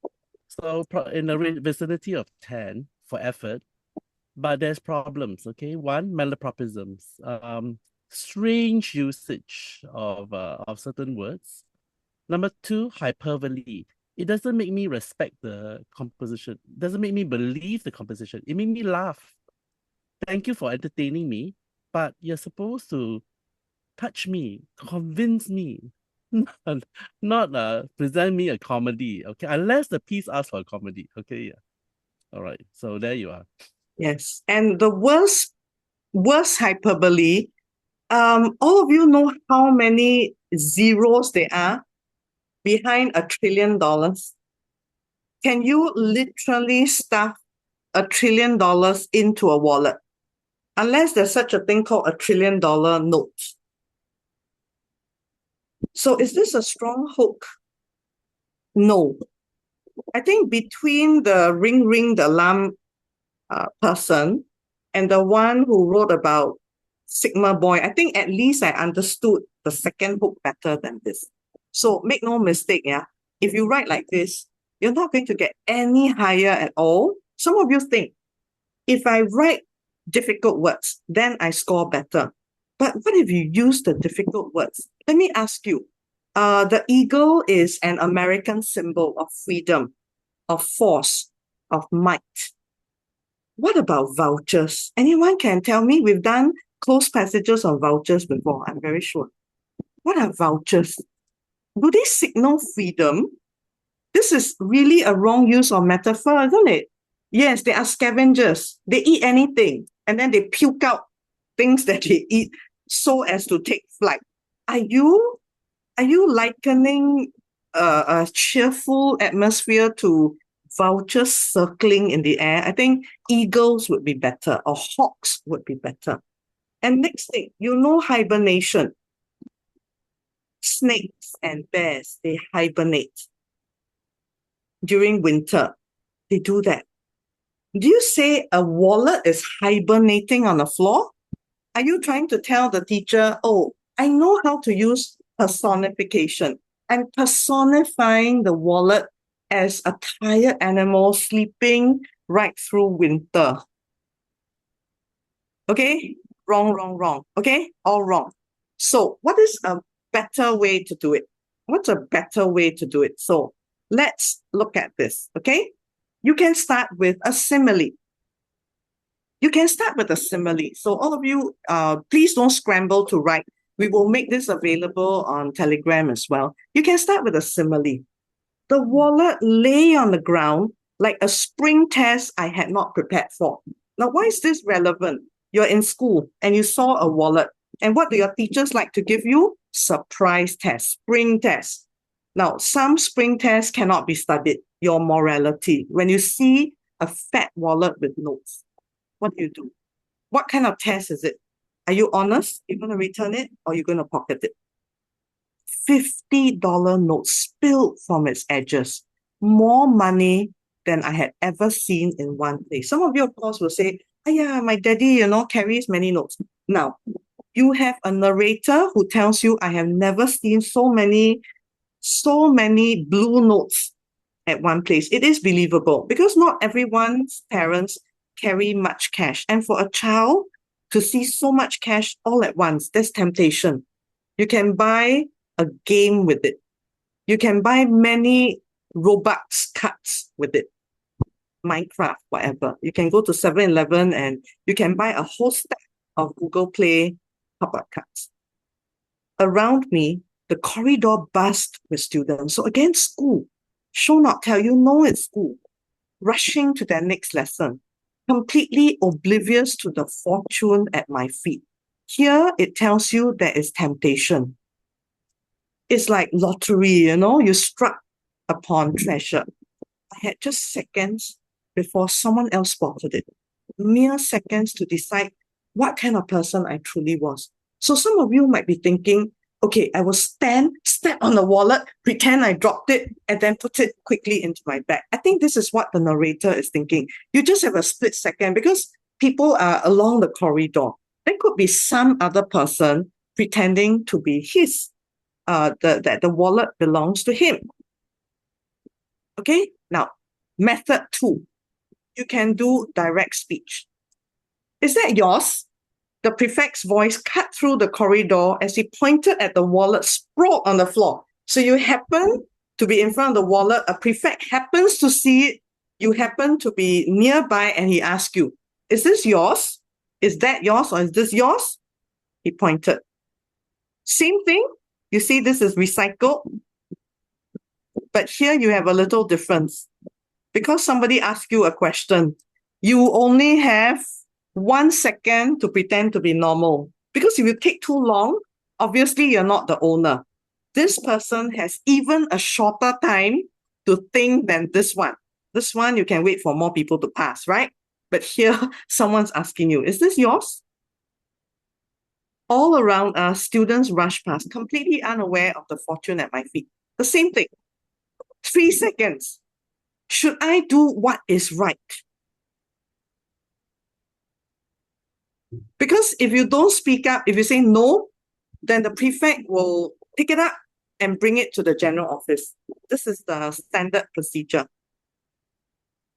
So in the vicinity of 10 for effort, but there's problems. Okay. One, malapropisms. Strange usage of certain words. Number 2, hyperbole. It doesn't make me respect the composition. It doesn't make me believe the composition. It made me laugh. Thank you for entertaining me, but you're supposed to touch me, convince me, not present me a comedy. Okay, unless the piece asks for a comedy. Okay, yeah. All right. So there you are. Yes. And the worst hyperbole, all of you know how many zeros there are behind $1 trillion? Can you literally stuff $1 trillion into a wallet? Unless there's such a thing called $1 trillion note. So is this a strong hook? No. I think between the ring the alarm person and the one who wrote about Sigma Boy, I think at least I understood the second hook better than this. So make no mistake, yeah. If you write like this, you're not going to get any higher at all. Some of you think, if I write difficult words, then I score better. But what if you use the difficult words? Let me ask you, the eagle is an American symbol of freedom, of force, of might. What about vouchers? Anyone can tell me? We've done closed passages on vouchers before, I'm very sure. What are vouchers? Do they signal freedom? This is really a wrong use of metaphor, isn't it? Yes, they are scavengers. They eat anything and then they puke out things that they eat so as to take flight. Are you likening a cheerful atmosphere to vultures circling in the air? I think eagles would be better, or hawks would be better. And next thing, hibernation. Snakes and bears, they hibernate during winter. They do that. Do you say a wallet is hibernating on the floor? Are you trying to tell the teacher, oh, I know how to use personification? I'm personifying the wallet as a tired animal sleeping right through winter. Okay? Wrong. Okay? All wrong. So what is a better way to do it? What's a better way to do it? So let's look at this, okay? You can start with a simile. So all of you, please don't scramble to write. We will make this available on Telegram as well. You can start with a simile. The wallet lay on the ground like a spring test I had not prepared for. Now, why is this relevant? You're in school and you saw a wallet. And what do your teachers like to give you? Surprise test, spring test. Now, some spring tests cannot be studied. Your morality. When you see a fat wallet with notes, what do? What kind of test is it? Are you honest? You're going to return it or you're going to pocket it? $50 note spilled from its edges. More money than I had ever seen in one place. Some of you, of course, will say, oh yeah, my daddy, carries many notes. Now, you have a narrator who tells you, I have never seen so many blue notes at one place. It is believable because not everyone's parents carry much cash. And for a child to see so much cash all at once, there's temptation. You can buy a game with it. You can buy many Robux cards with it. Minecraft, whatever. You can go to 7-Eleven and you can buy a whole stack of Google Play pop-up cards. Around me, the corridor buzzed with students. So again, school. Show not tell, you know it's school. Rushing to their next lesson. Completely oblivious to the fortune at my feet. Here, it tells you there is temptation. It's like lottery, you struck upon treasure. I had just seconds before someone else spotted it. Mere seconds to decide what kind of person I truly was. So some of you might be thinking, okay, I will step on the wallet, pretend I dropped it, and then put it quickly into my bag. I think this is what the narrator is thinking. You just have a split second because people are along the corridor. There could be some other person pretending to be his, that the wallet belongs to him. Okay, now, method 2. You can do direct speech. Is that yours? The prefect's voice cut through the corridor as he pointed at the wallet sprawled on the floor. So you happen to be in front of the wallet, a prefect happens to see it, you happen to be nearby, and he asks you, is this yours? Is that yours or is this yours? He pointed. Same thing. You see this is recycled. But here you have a little difference. Because somebody asked you a question, you only have 1 second to pretend to be normal. Because if you take too long, obviously you're not the owner. This person has even a shorter time to think than this one. This one, you can wait for more people to pass, right? But here, someone's asking you, is this yours? All around us, students rush past, completely unaware of the fortune at my feet. The same thing. 3 seconds. Should I do what is right? Because if you don't speak up, if you say no, then the prefect will pick it up and bring it to the general office. This is the standard procedure.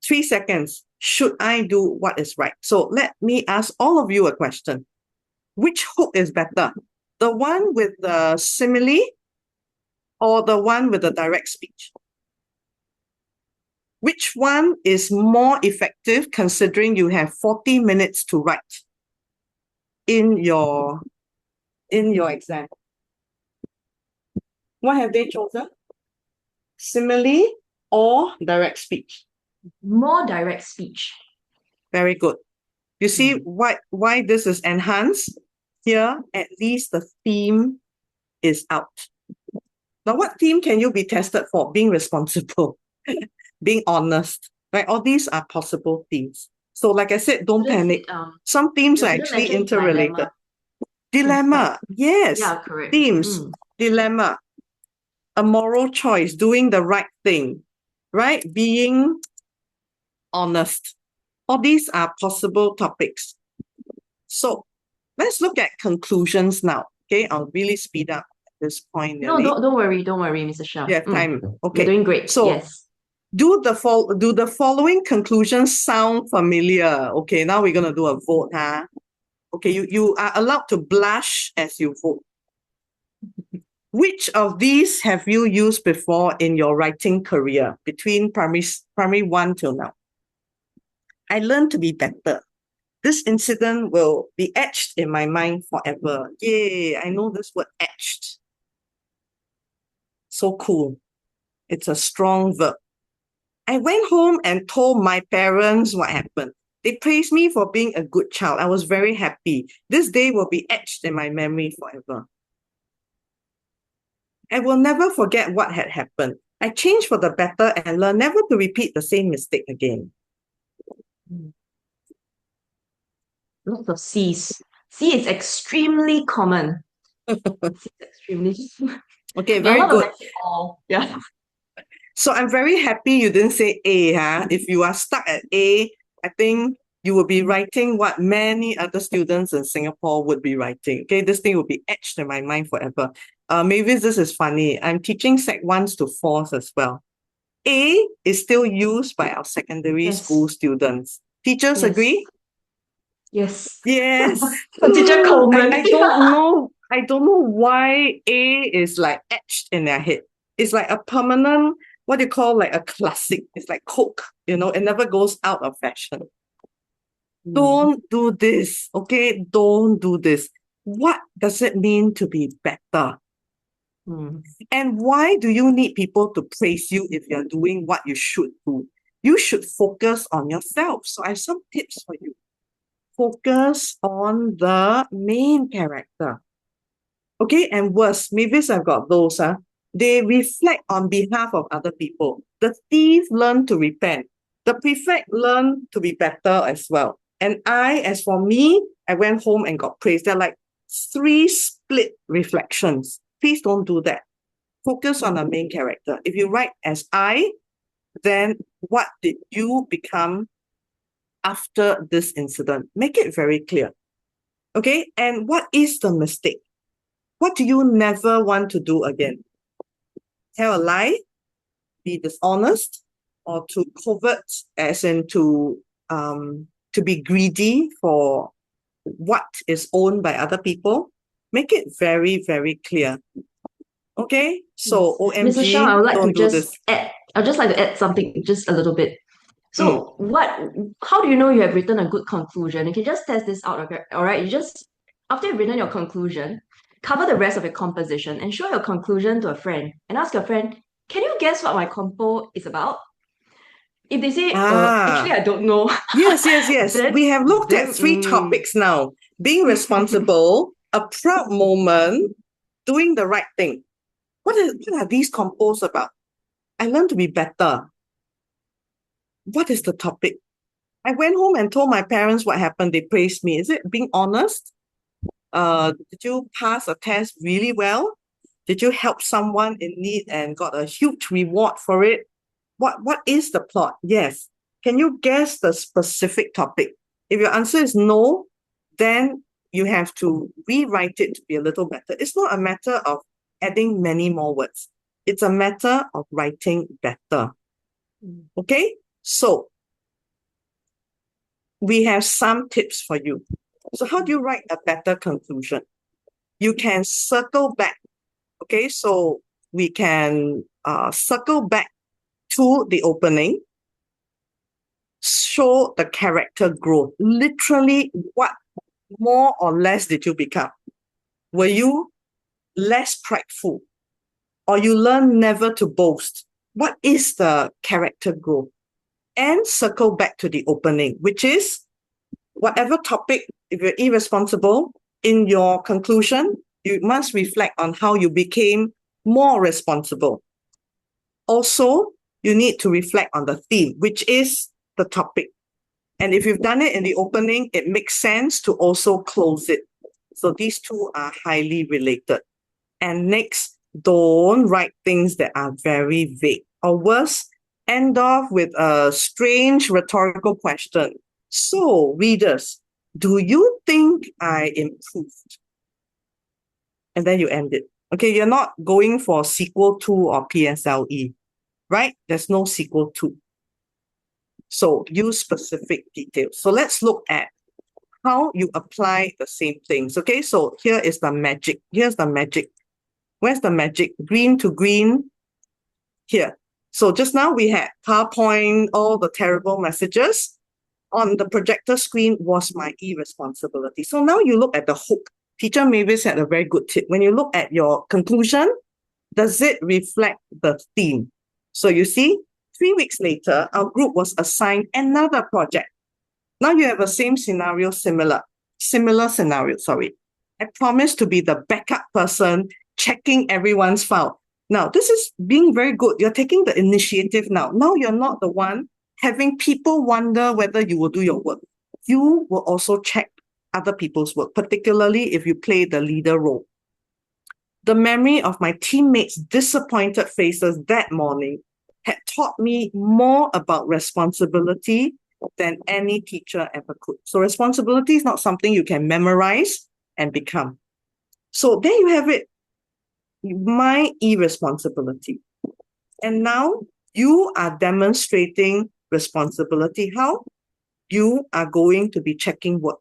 3 seconds. Should I do what is right? So let me ask all of you a question. Which hook is better? The one with the simile or the one with the direct speech? Which one is more effective considering you have 40 minutes to write in your exam? What have they chosen? Simile or direct speech? More direct speech. Very good. You see Mm. why this is enhanced? Here, at least the theme is out. Now, what theme can you be tested for? Being responsible, being honest, right? All these are possible themes. So, like I said, don't Shouldn't panic. say, Some themes you are shouldn't actually mention interrelated. dilemma. Dilemma, yes. Yeah, correct. Themes, dilemma, a moral choice, doing the right thing, right? Being honest. All these are possible topics. So let's look at conclusions now. Okay, I'll really speed up at this point. No, Nearly. don't worry, Mr. Shah. You have time. You're Okay. doing great. So Yes. do the following conclusions sound familiar? Okay, now we're gonna do a vote, huh? Okay, you are allowed to blush as you vote. Which of these have you used before in your writing career between primary 1 till now? I learned to be better. This incident will be etched in my mind forever. Yay, I know this word etched. So cool. It's a strong verb. I went home and told my parents what happened. They praised me for being a good child. I was very happy. This day will be etched in my memory forever. I will never forget what had happened. I changed for the better and learned never to repeat the same mistake again. Lots of C's. C is extremely common. C is extremely. Okay, A very lot of good. them all. Yeah. So I'm very happy you didn't say A, huh? If you are stuck at A, I think you will be writing what many other students in Singapore would be writing. Okay, this thing will be etched in my mind forever. Maybe this is funny. I'm teaching Sec 1s to 4s as well. A is still used by our secondary Yes. school students. Teachers Yes. agree? Yes. Yes. Teacher Coleman. I don't know why A is like etched in their head. It's like a permanent, what do you call like a classic? It's like Coke, it never goes out of fashion. Don't do this, okay? Don't do this. What does it mean to be better? And why do you need people to praise you if you're doing what you should do? You should focus on yourself. So I have some tips for you. Focus on the main character. Okay, and worse, maybe I've got those. They reflect on behalf of other people. The thief learned to repent. The prefect learned to be better as well. And as for me, I went home and got praised. They're like 3 split reflections. Please don't do that. Focus on the main character. If you write as I, then what did you become after this incident? Make it very clear. Okay, and what is the mistake? What do you never want to do again? Tell a lie, be dishonest, or to covert, as in to be greedy for what is owned by other people. Make it very, very clear. Okay, so OMG, Mr. Shah, I would like don't to do just this. add. I'd just like to add something just a little bit. So how do you know you have written a good conclusion? You can just test this out, okay? All right. You just, after you've written your conclusion, cover the rest of your composition and show your conclusion to a friend and ask your friend, can you guess what my compo is about? If they say, actually, I don't know. Yes. Then- We have looked at 3 then, topics now. Being responsible, a proud moment, doing the right thing. What are these compos about? I learned to be better. What is the topic? I went home and told my parents what happened. They praised me. Is it being honest? Did you pass a test really well? Did you help someone in need and got a huge reward for it? What is the plot? Yes. Can you guess the specific topic? If your answer is no, then you have to rewrite it to be a little better. It's not a matter of adding many more words. It's a matter of writing better. Okay? So, we have some tips for you. So how do you write a better conclusion? You can circle back. Okay, so we can circle back to the opening, show the character growth. Literally, what more or less did you become? Were you less prideful? Or you learn never to boast? what is the character growth? And circle back to the opening, which is whatever topic, if you're irresponsible, in your conclusion, you must reflect on how you became more responsible. Also, you need to reflect on the theme, which is the topic. And if you've done it in the opening, it makes sense to also close it. So these two are highly related. And next, don't write things that are very vague. Or worse, end off with a strange rhetorical question. So, readers, do you think I improved? And then you end it. Okay, you're not going for sequel 2 or PSLE, right? There's no sequel 2. So use specific details. So let's look at how you apply the same things. Okay, so here is the magic. Here's the magic. Where's the magic? Green to green. Here. So just now we had PowerPoint, all the terrible messages. On the projector screen was my irresponsibility. So now you look at the hook. Teacher Mavis had a very good tip. When you look at your conclusion, does it reflect the theme? So you see, 3 weeks later, our group was assigned another project. Now you have the same scenario, similar scenario, sorry. I promised to be the backup person checking everyone's file. Now, this is being very good. You're taking the initiative now. Now you're not the one having people wonder whether you will do your work. You will also check other people's work, particularly if you play the leader role. The memory of my teammates' disappointed faces that morning had taught me more about responsibility than any teacher ever could. So responsibility is not something you can memorize and become. So there you have it. My irresponsibility. And now you are demonstrating responsibility. How? You are going to be checking work.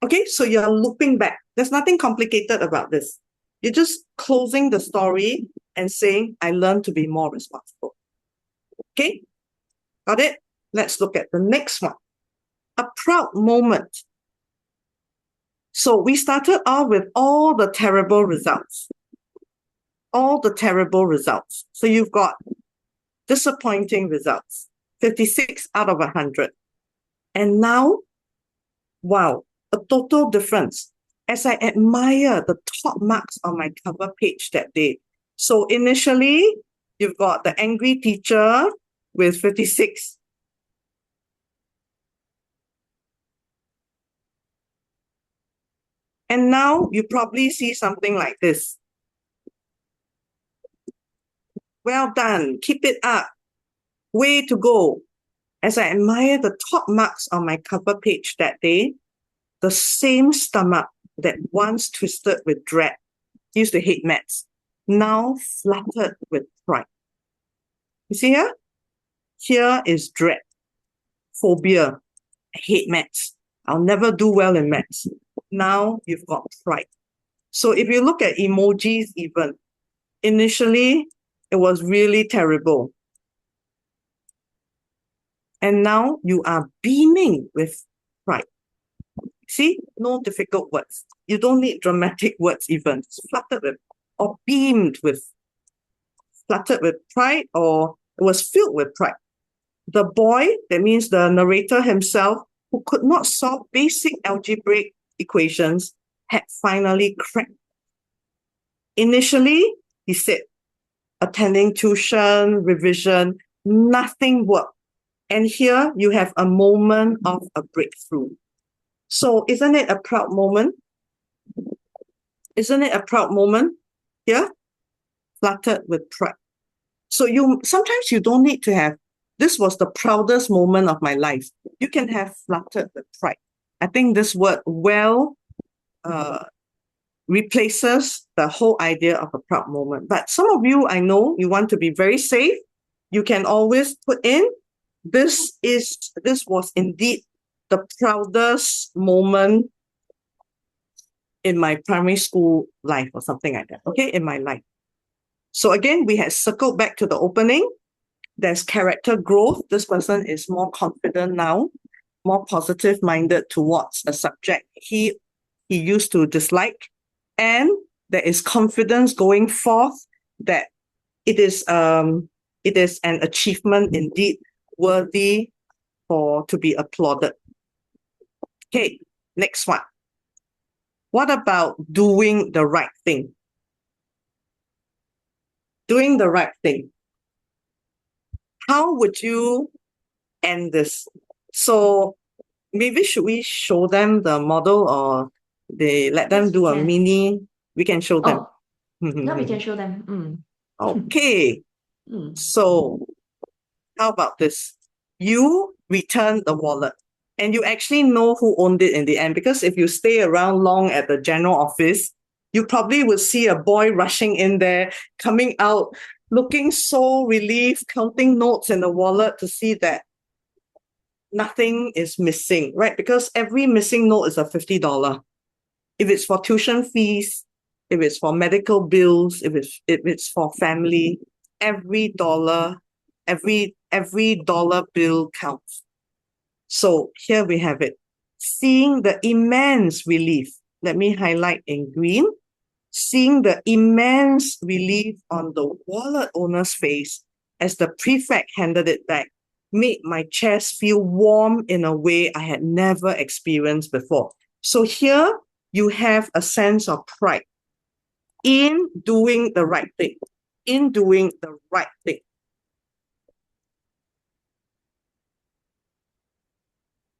Okay, so you're looping back. There's nothing complicated about this. You're just closing the story and saying, I learned to be more responsible. Okay, got it? Let's look at the next one. A proud moment. So we started off with all the terrible results. All the terrible results. So you've got disappointing results. 56 out of 100. And now, wow, a total difference. As I admire the top marks on my cover page that day. So initially, you've got the angry teacher with 56. And now you probably see something like this. Well done, keep it up. Way to go. As I admire the top marks on my cover page that day, the same stomach that once twisted with dread, used to hate maths, now fluttered with pride. You see here? Here is dread, phobia, I hate maths. I'll never do well in maths. Now you've got pride. So if you look at emojis even, initially it was really terrible. And now you are beaming with pride. See, no difficult words. You don't need dramatic words even. It's fluttered with, or beamed with, fluttered with pride, or it was filled with pride. The boy, that means the narrator himself, who could not solve basic algebraic equations, had finally cracked. Initially, he said, attending tuition, revision, nothing worked. And here you have a moment of a breakthrough. So isn't it a proud moment? Isn't it a proud moment? Yeah? Fluttered with pride. So sometimes you don't need to have, this was the proudest moment of my life. You can have fluttered with pride. I think this word well replaces the whole idea of a proud moment. But some of you, I know, you want to be very safe. You can always put in, this was indeed the proudest moment in my primary school life or something like that, okay, in my life. So again, we had circled back to the opening. There's character growth. This person is more confident now, more positive-minded towards a subject he used to dislike. And there is confidence going forth that it is an achievement indeed worthy to be applauded. Okay, next one. What about doing the right thing? Doing the right thing. How would you end this? So maybe should we show them the model, or they let them Yes, do we a can. mini? We can show them. Oh, yeah, we can show them. Okay. So how about this? You return the wallet and you actually know who owned it in the end, because if you stay around long at the general office, you probably would see a boy rushing in there, coming out, looking so relieved, counting notes in the wallet to see that nothing is missing, right? Because every missing note is a $50. If it's for tuition fees, if it's for medical bills, if it's for family, every dollar bill counts. So here we have it. Seeing the immense relief, let me highlight in green, seeing the immense relief on the wallet owner's face as the prefect handed it back made my chest feel warm in a way I had never experienced before. So here you have a sense of pride in doing the right thing, in doing the right thing.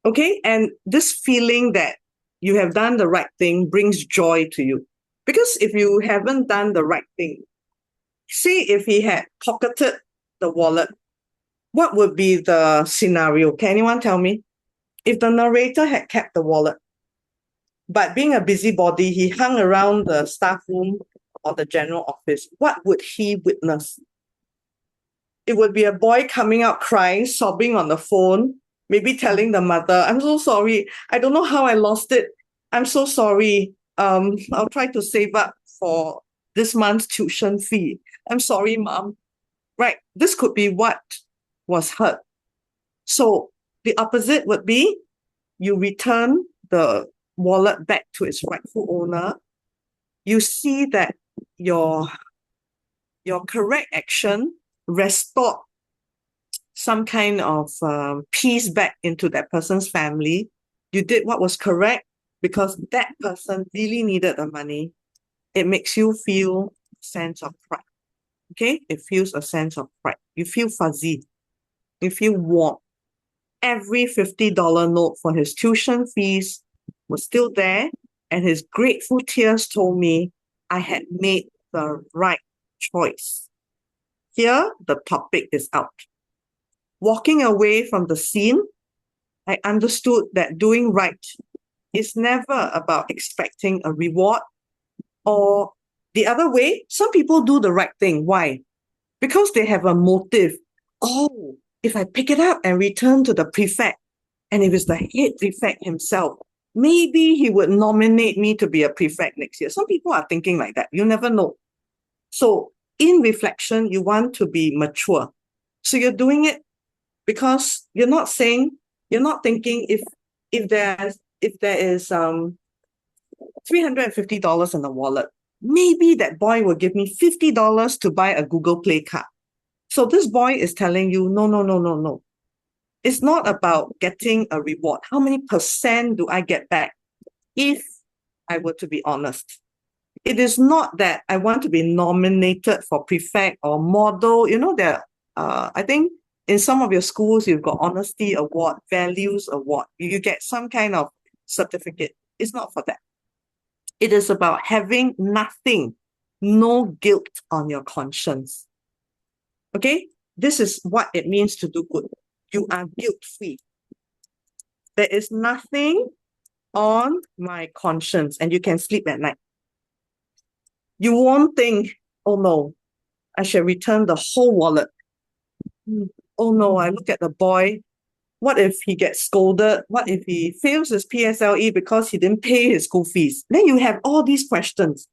Okay, and this feeling that you have done the right thing brings joy to you. Because if you haven't done the right thing, say if he had pocketed the wallet, what would be the scenario? Can anyone tell me? If the narrator had kept the wallet, but being a busybody, he hung around the staff room or the general office, what would he witness? It would be a boy coming out crying, sobbing on the phone, maybe telling the mother, I'm so sorry. I don't know how I lost it. I'm so sorry. I'll try to save up for this month's tuition fee. I'm sorry, Mom. Right. This could be what was heard. So the opposite would be you return the wallet back to its rightful owner. You see that your correct action restored some kind of peace back into that person's family. You did what was correct because that person really needed the money. It makes you feel a sense of pride. Okay? It feels a sense of pride. You feel fuzzy. You feel warm. Every $50 note for his tuition fees was still there, and his grateful tears told me I had made the right choice. Here, the topic is out. Walking away from the scene, I understood that doing right is never about expecting a reward, or the other way, some people do the right thing. Why? Because they have a motive. Oh, if I pick it up and return to the prefect, and if it's the head prefect himself, maybe he would nominate me to be a prefect next year. Some people are thinking like that. You never know. So in reflection, you want to be mature. So you're doing it because you're not thinking if there is $350 in the wallet, maybe that boy will give me $50 to buy a Google Play card. So this boy is telling you, no. It's not about getting a reward. How many percent do I get back if I were to be honest? It is not that I want to be nominated for prefect or model. You know, I think in some of your schools, you've got honesty award, values award. You get some kind of certificate. It's not for that. It is about having nothing, no guilt on your conscience. Okay? This is what it means to do good. You are guilt-free. There is nothing on my conscience, and you can sleep at night. You won't think, oh no, I shall return the whole wallet. Oh no, I look at the boy. What if he gets scolded? What if he fails his PSLE because he didn't pay his school fees? Then you have all these questions.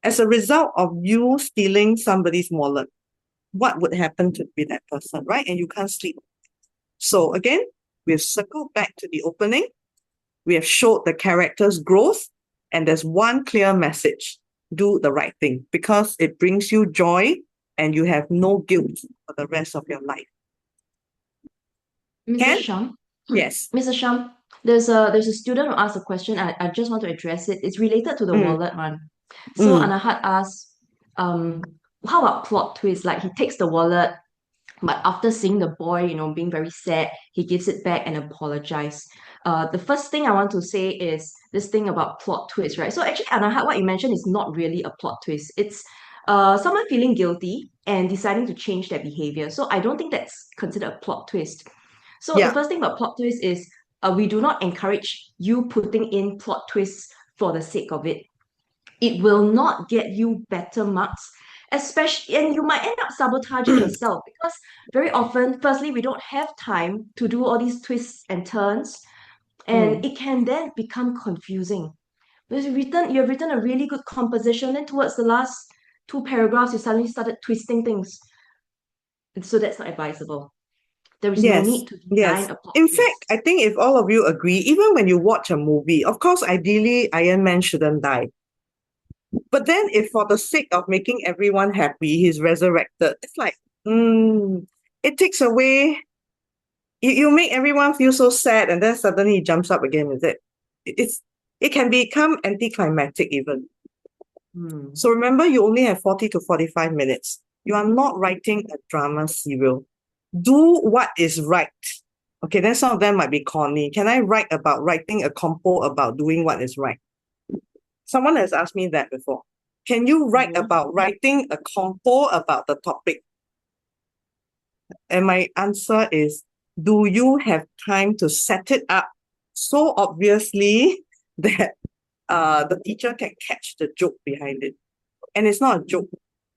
As a result of you stealing somebody's wallet, what would happen to be that person, right? And you can't sleep. So again, we've circled back to the opening. We have showed the character's growth, and there's one clear message. Do the right thing because it brings you joy and you have no guilt for the rest of your life. Mr. Can? Sham, Yes. Mr. Sham, there's a student who asked a question. I just want to address it. It's related to the wallet one. So Anahat asked, how about plot twist? Like he takes the wallet, but after seeing the boy, being very sad, he gives it back and apologizes. The first thing I want to say is this thing about plot twist, right? So actually, Anahat, what you mentioned is not really a plot twist. It's someone feeling guilty and deciding to change their behavior. So I don't think that's considered a plot twist. So the Yeah. first thing about plot twist is we do not encourage you putting in plot twists for the sake of it. It will not get you better marks, especially, and you might end up sabotaging yourself because very often, firstly, we don't have time to do all these twists and turns, and it can then become confusing. Because you have written a really good composition, then towards the last two paragraphs, you suddenly started twisting things. And so that's not advisable. There is no Yes. need to Yes. design a plot In twist. fact, I think if all of you agree, even when you watch a movie, of course, ideally, Iron Man shouldn't die. But then if for the sake of making everyone happy, he's resurrected, it's like, it takes away, you make everyone feel so sad and then suddenly he jumps up again, is it? It can become anticlimactic even. So remember, you only have 40 to 45 minutes. You are not writing a drama serial. Do what is right. Okay, then some of them might be corny. Can I write about writing a compo about doing what is right? Someone has asked me that before. Can you write about writing a compo about the topic? And my answer is, do you have time to set it up so obviously that the teacher can catch the joke behind it? And it's not a joke.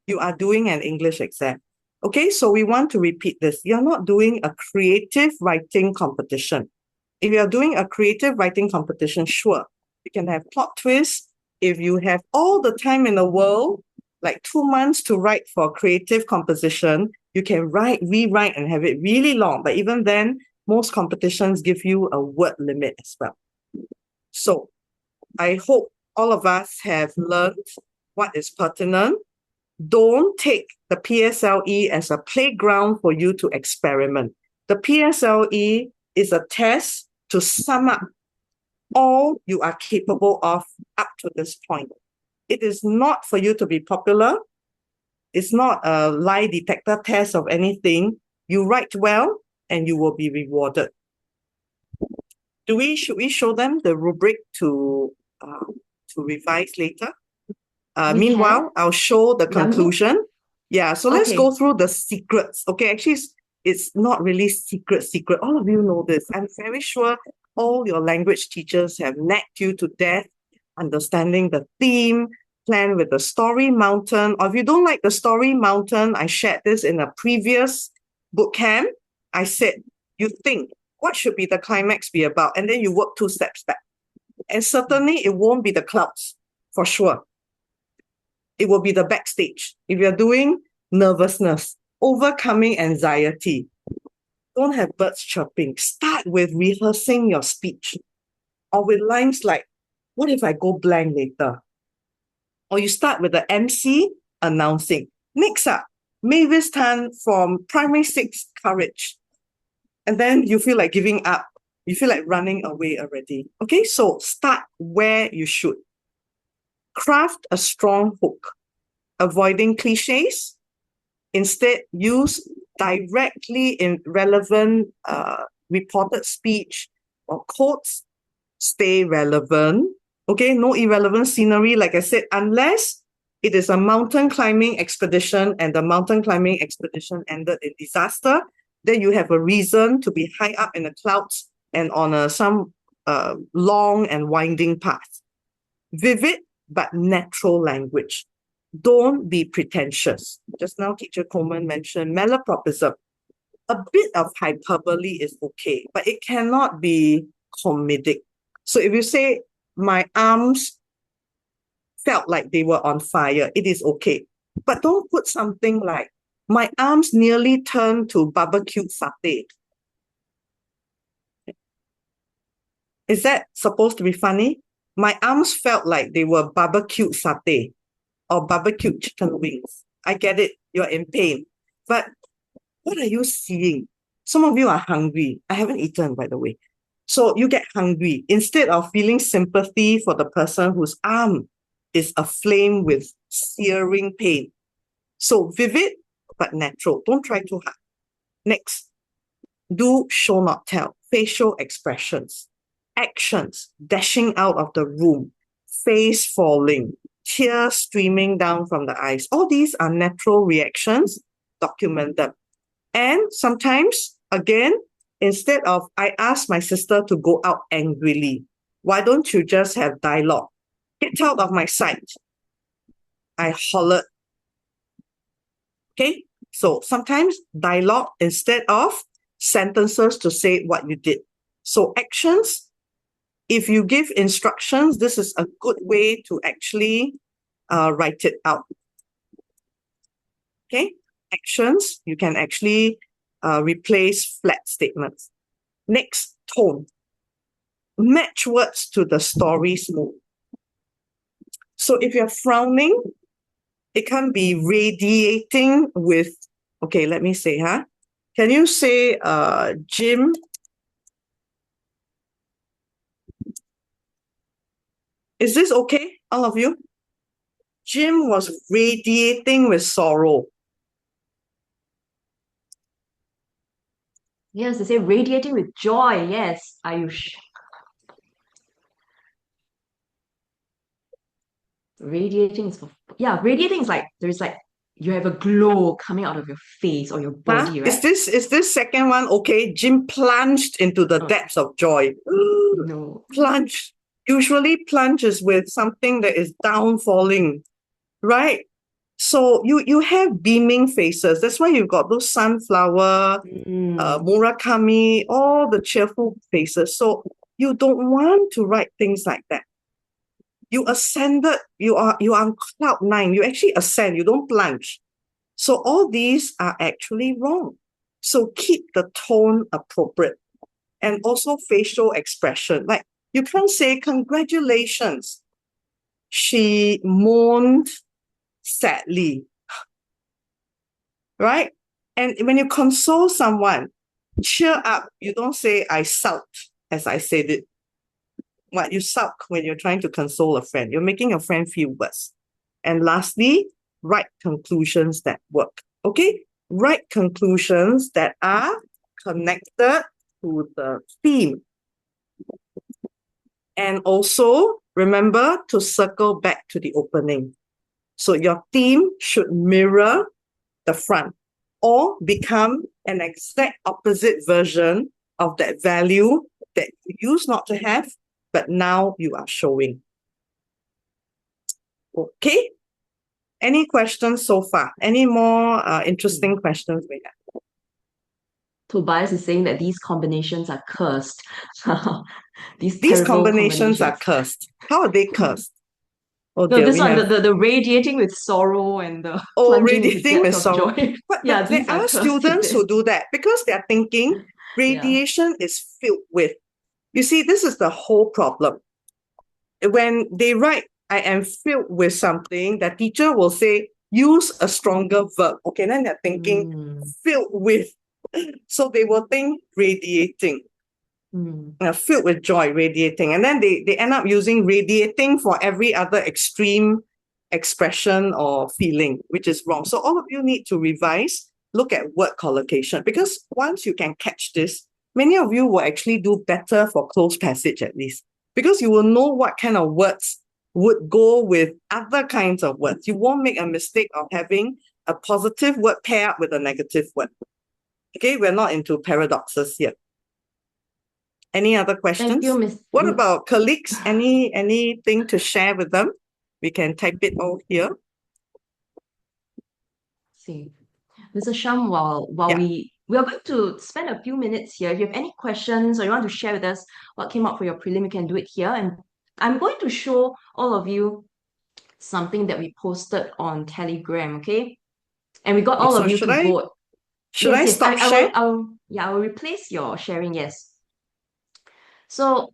You are doing an English exam. Okay, so we want to repeat this. You're not doing a creative writing competition. If you're doing a creative writing competition, sure, you can have plot twists. If you have all the time in the world, like 2 months to write for creative composition, you can rewrite and have it really long. But even then, most competitions give you a word limit as well. So I hope all of us have learned what is pertinent. Don't take the PSLE as a playground for you to experiment. The PSLE is a test to sum up all you are capable of up to this point. It is not for you to be popular. It's not a lie detector test of anything. You write well and you will be rewarded. Should we show them the rubric to revise later? Meanwhile, I'll show the conclusion. Yeah, so let's go through the secrets. Okay, actually, it's not really secret. All of you know this. I'm very sure all your language teachers have nagged you to death, understanding the theme, plan with the story mountain. Or if you don't like the story mountain, I shared this in a previous boot camp. I said, you think, what should be the climax be about? And then you work 2 steps back. And certainly it won't be the clouds, for sure. It will be the backstage. If you're doing nervousness, overcoming anxiety, don't have birds chirping. Start with rehearsing your speech. Or with lines like, what if I go blank later? Or you start with the MC announcing. Mix up. Mavis Tan from Primary 6 Courage. And then you feel like giving up. You feel like running away already. Okay, so start where you should. Craft a strong hook, avoiding cliches. Instead, use directly relevant reported speech or quotes. Stay relevant. Okay, no irrelevant scenery, like I said, unless it is a mountain climbing expedition and the mountain climbing expedition ended in disaster, then you have a reason to be high up in the clouds and on some long and winding path. Vivid but natural language. Don't be pretentious. Just now, Teacher Coleman mentioned malapropism. A bit of hyperbole is okay, but it cannot be comedic. So if you say, my arms felt like they were on fire, it is okay. But don't put something like, my arms nearly turned to barbecued satay. Is that supposed to be funny? My arms felt like they were barbecued satay or barbecued chicken wings. I get it. You're in pain. But what are you seeing? Some of you are hungry. I haven't eaten, by the way. So you get hungry. Instead of feeling sympathy for the person whose arm is aflame with searing pain. So vivid, but natural. Don't try too hard. Next, do show not tell. Facial expressions, actions, dashing out of the room, face falling, tears streaming down from the eyes. All these are natural reactions. Document them. And sometimes, again, instead of I ask my sister to go out angrily, why don't you just have dialogue? Get out of my sight. I hollered. Okay, so sometimes dialogue instead of sentences to say what you did. So actions, if you give instructions, this is a good way to actually write it out. Okay, actions, you can actually replace flat statements. Next, tone. Match words to the story's mood. So if you're frowning, it can be radiating with, okay, let me say, can you say, Jim? Is this okay, all of you? Jim was radiating with sorrow. Yes, they say radiating with joy. Yes, Ayush. Radiating is radiating is like there's like you have a glow coming out of your face or your body, right? Is this second one okay? Jim plunged into the depths of joy. No. Plunge. Usually plunges with something that is downfalling, right? So you have beaming faces. That's why you've got those sunflower, Murakami, all the cheerful faces. So you don't want to write things like that. You ascended, you are on cloud 9. You actually ascend, you don't plunge. So all these are actually wrong. So keep the tone appropriate. And also facial expression. Like you can't say congratulations. She moaned sadly. Right? And when you console someone, cheer up. You don't say I sulked as I said it. What you sulk when you're trying to console a friend. You're making a friend feel worse. And lastly, write conclusions that work. Okay? Write conclusions that are connected to the theme. And also remember to circle back to the opening. So your theme should mirror the front or become an exact opposite version of that value that you used not to have, but now you are showing. Okay? Any questions so far? Any more interesting questions we have? Tobias is saying that these combinations are cursed. These These terrible combinations are cursed. How are they cursed? Oh No, dear, this we one, have... the radiating with sorrow and the plunging into radiating with depths of sorrow. joy. But Yeah, there these are are cursed, students is who it? do that because they're thinking radiation is filled with. You see, this is the whole problem. When they write, I am filled with something, the teacher will say, use a stronger verb. Okay, then they're thinking filled with. So they will think radiating. Filled with joy, radiating. And then they end up using radiating for every other extreme expression or feeling, which is wrong. So all of you need to revise, look at word collocation, because once you can catch this, many of you will actually do better for close passage at least, because you will know what kind of words would go with other kinds of words. You won't make a mistake of having a positive word pair up with a negative word. Okay, we're not into paradoxes here. Any other questions? Thank you, Miss. What about colleagues? Anything to share with them? We can type it all here. See, Mr. Sham, while we are going to spend a few minutes here. If you have any questions or you want to share with us what came up for your prelim, you can do it here. And I'm going to show all of you something that we posted on Telegram, okay? And we got all of you to vote. Should I stop sharing? I will replace your sharing, yes. So,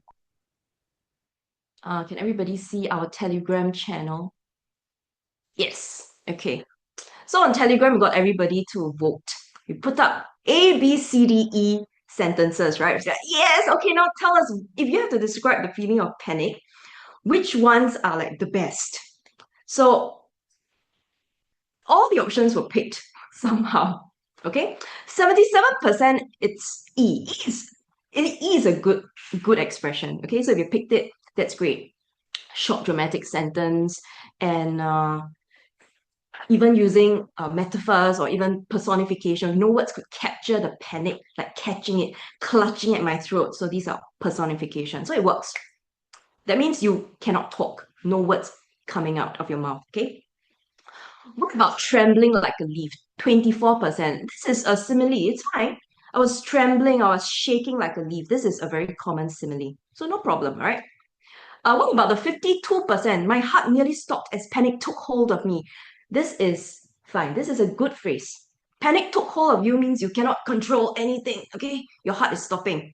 can everybody see our Telegram channel? Yes. Okay. So on Telegram, we got everybody to vote. We put up A, B, C, D, E sentences, right? It's like, yes, okay, now tell us, if you have to describe the feeling of panic, which ones are like the best? So all the options were picked somehow. Okay, 77% it's E. E is a good expression. Okay, so if you picked it, that's great. Short dramatic sentence and even using metaphors or even personification. No words could capture the panic, like catching it, clutching at my throat. So these are personification. So it works. That means you cannot talk. No words coming out of your mouth. Okay. What about trembling like a leaf? 24%. This is a simile. It's fine. I was trembling. I was shaking like a leaf. This is a very common simile. So no problem, right? What about the 52%? My heart nearly stopped as panic took hold of me. This is fine. This is a good phrase. Panic took hold of you means you cannot control anything. Okay, your heart is stopping.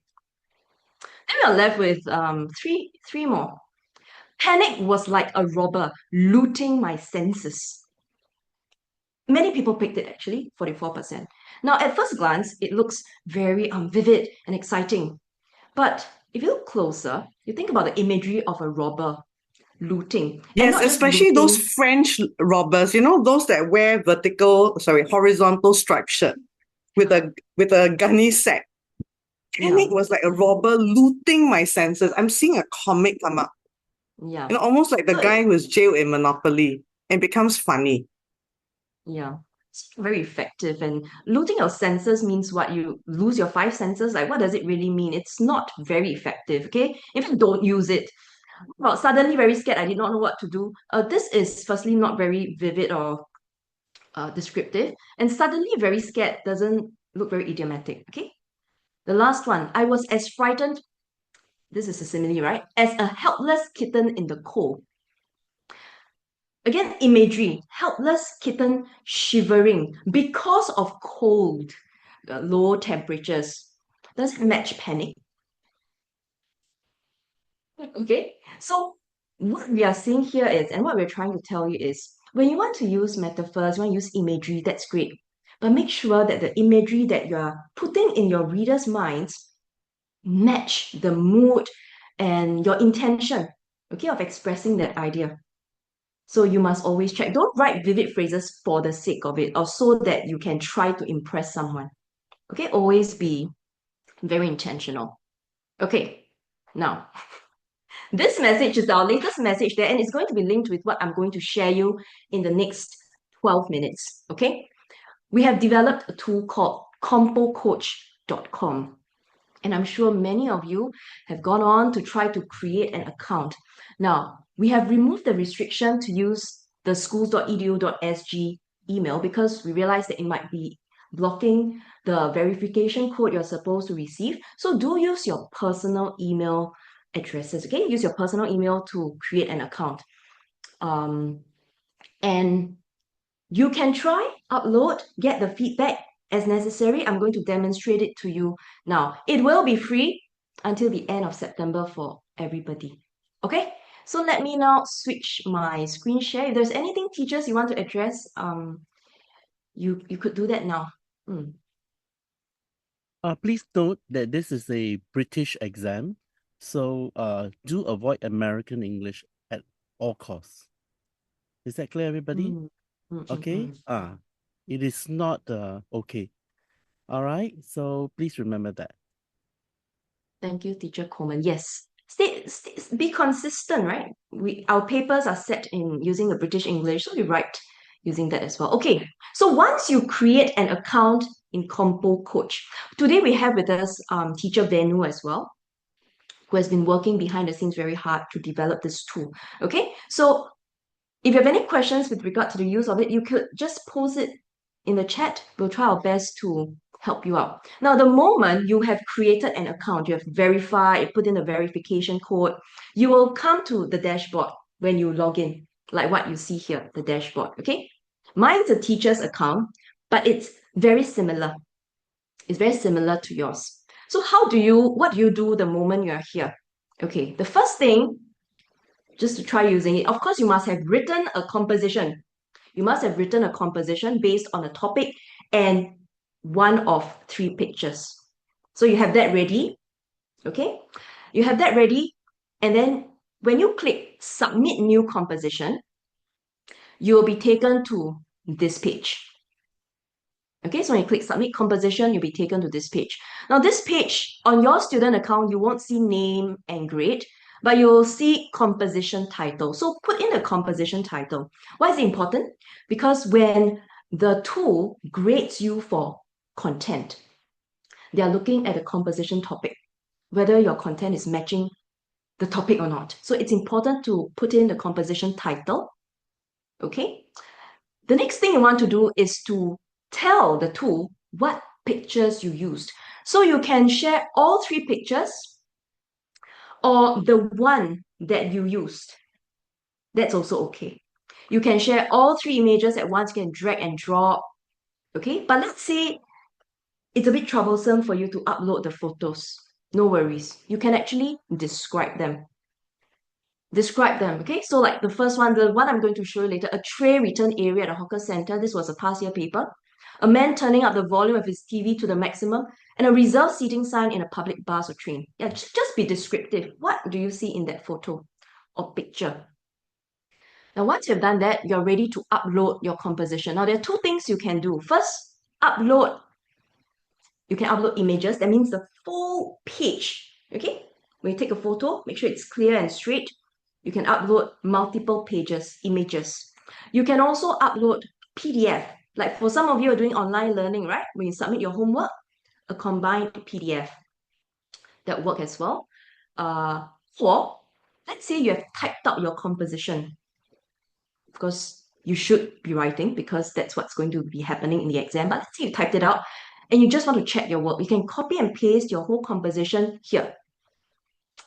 Then we are left with three more. Panic was like a robber looting my senses. Many people picked it actually, 44%. Now, at first glance, it looks very vivid and exciting. But if you look closer, you think about the imagery of a robber looting. And Yes, not just especially those looting. French robbers, those that wear horizontal striped shirt with a gunny sack. Panic Yeah, was like a robber looting my senses. I'm seeing a comic come up, yeah. almost like the So guy who's jailed in Monopoly, and becomes funny. yeah, it's very effective. And looting your senses means what? You lose your five senses? Like, what does it really mean? It's not very effective, okay? If you don't use it, well, suddenly very scared, I did not know what to do. This is firstly not very vivid or descriptive, and suddenly very scared doesn't look very idiomatic, okay? The last one, I was as frightened, this is a simile, right? As a helpless kitten in the cold. Again, imagery, helpless kitten shivering because of cold, low temperatures. Does it match panic? Okay, so what we are seeing here is, and what we're trying to tell you is, when you want to use metaphors, you want to use imagery, that's great. But make sure that the imagery that you're putting in your readers' minds match the mood and your intention, okay, of expressing that idea. So you must always check. Don't write vivid phrases for the sake of it or so that you can try to impress someone. Okay, always be very intentional. Okay, now this message is our latest message there, and it's going to be linked with what I'm going to share you in the next 12 minutes. Okay, we have developed a tool called compocoach.com. And I'm sure many of you have gone on to try to create an account. Now, we have removed the restriction to use the schools.edu.sg email because we realized that it might be blocking the verification code you're supposed to receive. So do use your personal email addresses, okay? Use your personal email to create an account. And you can try, upload, get the feedback as necessary. I'm going to demonstrate it to you now. It will be free until the end of September for everybody. Okay, so let me now switch my screen share. If there's anything teachers you want to address, you could do that now. Please note that this is a British exam, so do avoid American English at all costs. Is that clear, everybody? Okay? It is not okay. All right, so please remember that. Thank you, Teacher Coleman. Yes. Be consistent, right? Our papers are set in using the British English, so we write using that as well. Okay, so once you create an account in Compo Coach, today we have with us Teacher Venu as well, who has been working behind the scenes very hard to develop this tool. Okay, so if you have any questions with regard to the use of it, you could just post it in the chat. We'll try our best to help you out. Now, the moment you have created an account, you have verified, you put in a verification code, you will come to the dashboard when you log in, like what you see here, the dashboard, okay? Mine's a teacher's account, but it's very similar. It's very similar to yours. So what do you do the moment you're here? Okay, the first thing, just to try using it, of course, you must have written a composition. You must have written a composition based on a topic and one of 3 pictures. So you have that ready, okay? You have that ready, and then when you click Submit New Composition, you will be taken to this page. Okay, so when you click Submit Composition, you'll be taken to this page. Now, this page, on your student account, you won't see name and grade, but you'll see composition title. So put in the composition title. Why is it important? Because when the tool grades you for content, they are looking at the composition topic, whether your content is matching the topic or not. So it's important to put in the composition title. Okay. The next thing you want to do is to tell the tool what pictures you used. So you can share all 3 pictures or the one that you used. That's also okay. You can share all 3 images at once. You can drag and drop. Okay. But let's say it's a bit troublesome for you to upload the photos. No worries. You can actually describe them. Describe them, okay? So like the first one, the one I'm going to show you later, a tray return area at a hawker center. This was a past year paper. A man turning up the volume of his TV to the maximum, and a reserved seating sign in a public bus or train. Yeah, just be descriptive. What do you see in that photo or picture? Now, once you've done that, you're ready to upload your composition. Now, there are 2 things you can do. First, you can upload images. That means the full page, okay? When you take a photo, make sure it's clear and straight. You can upload multiple pages, images. You can also upload PDF. Like for some of you are doing online learning, right? When you submit your homework, a combined PDF. That work as well. Or let's say you have typed out your composition. Of course, you should be writing because that's what's going to be happening in the exam. But let's say you typed it out and you just want to check your work. You can copy and paste your whole composition here.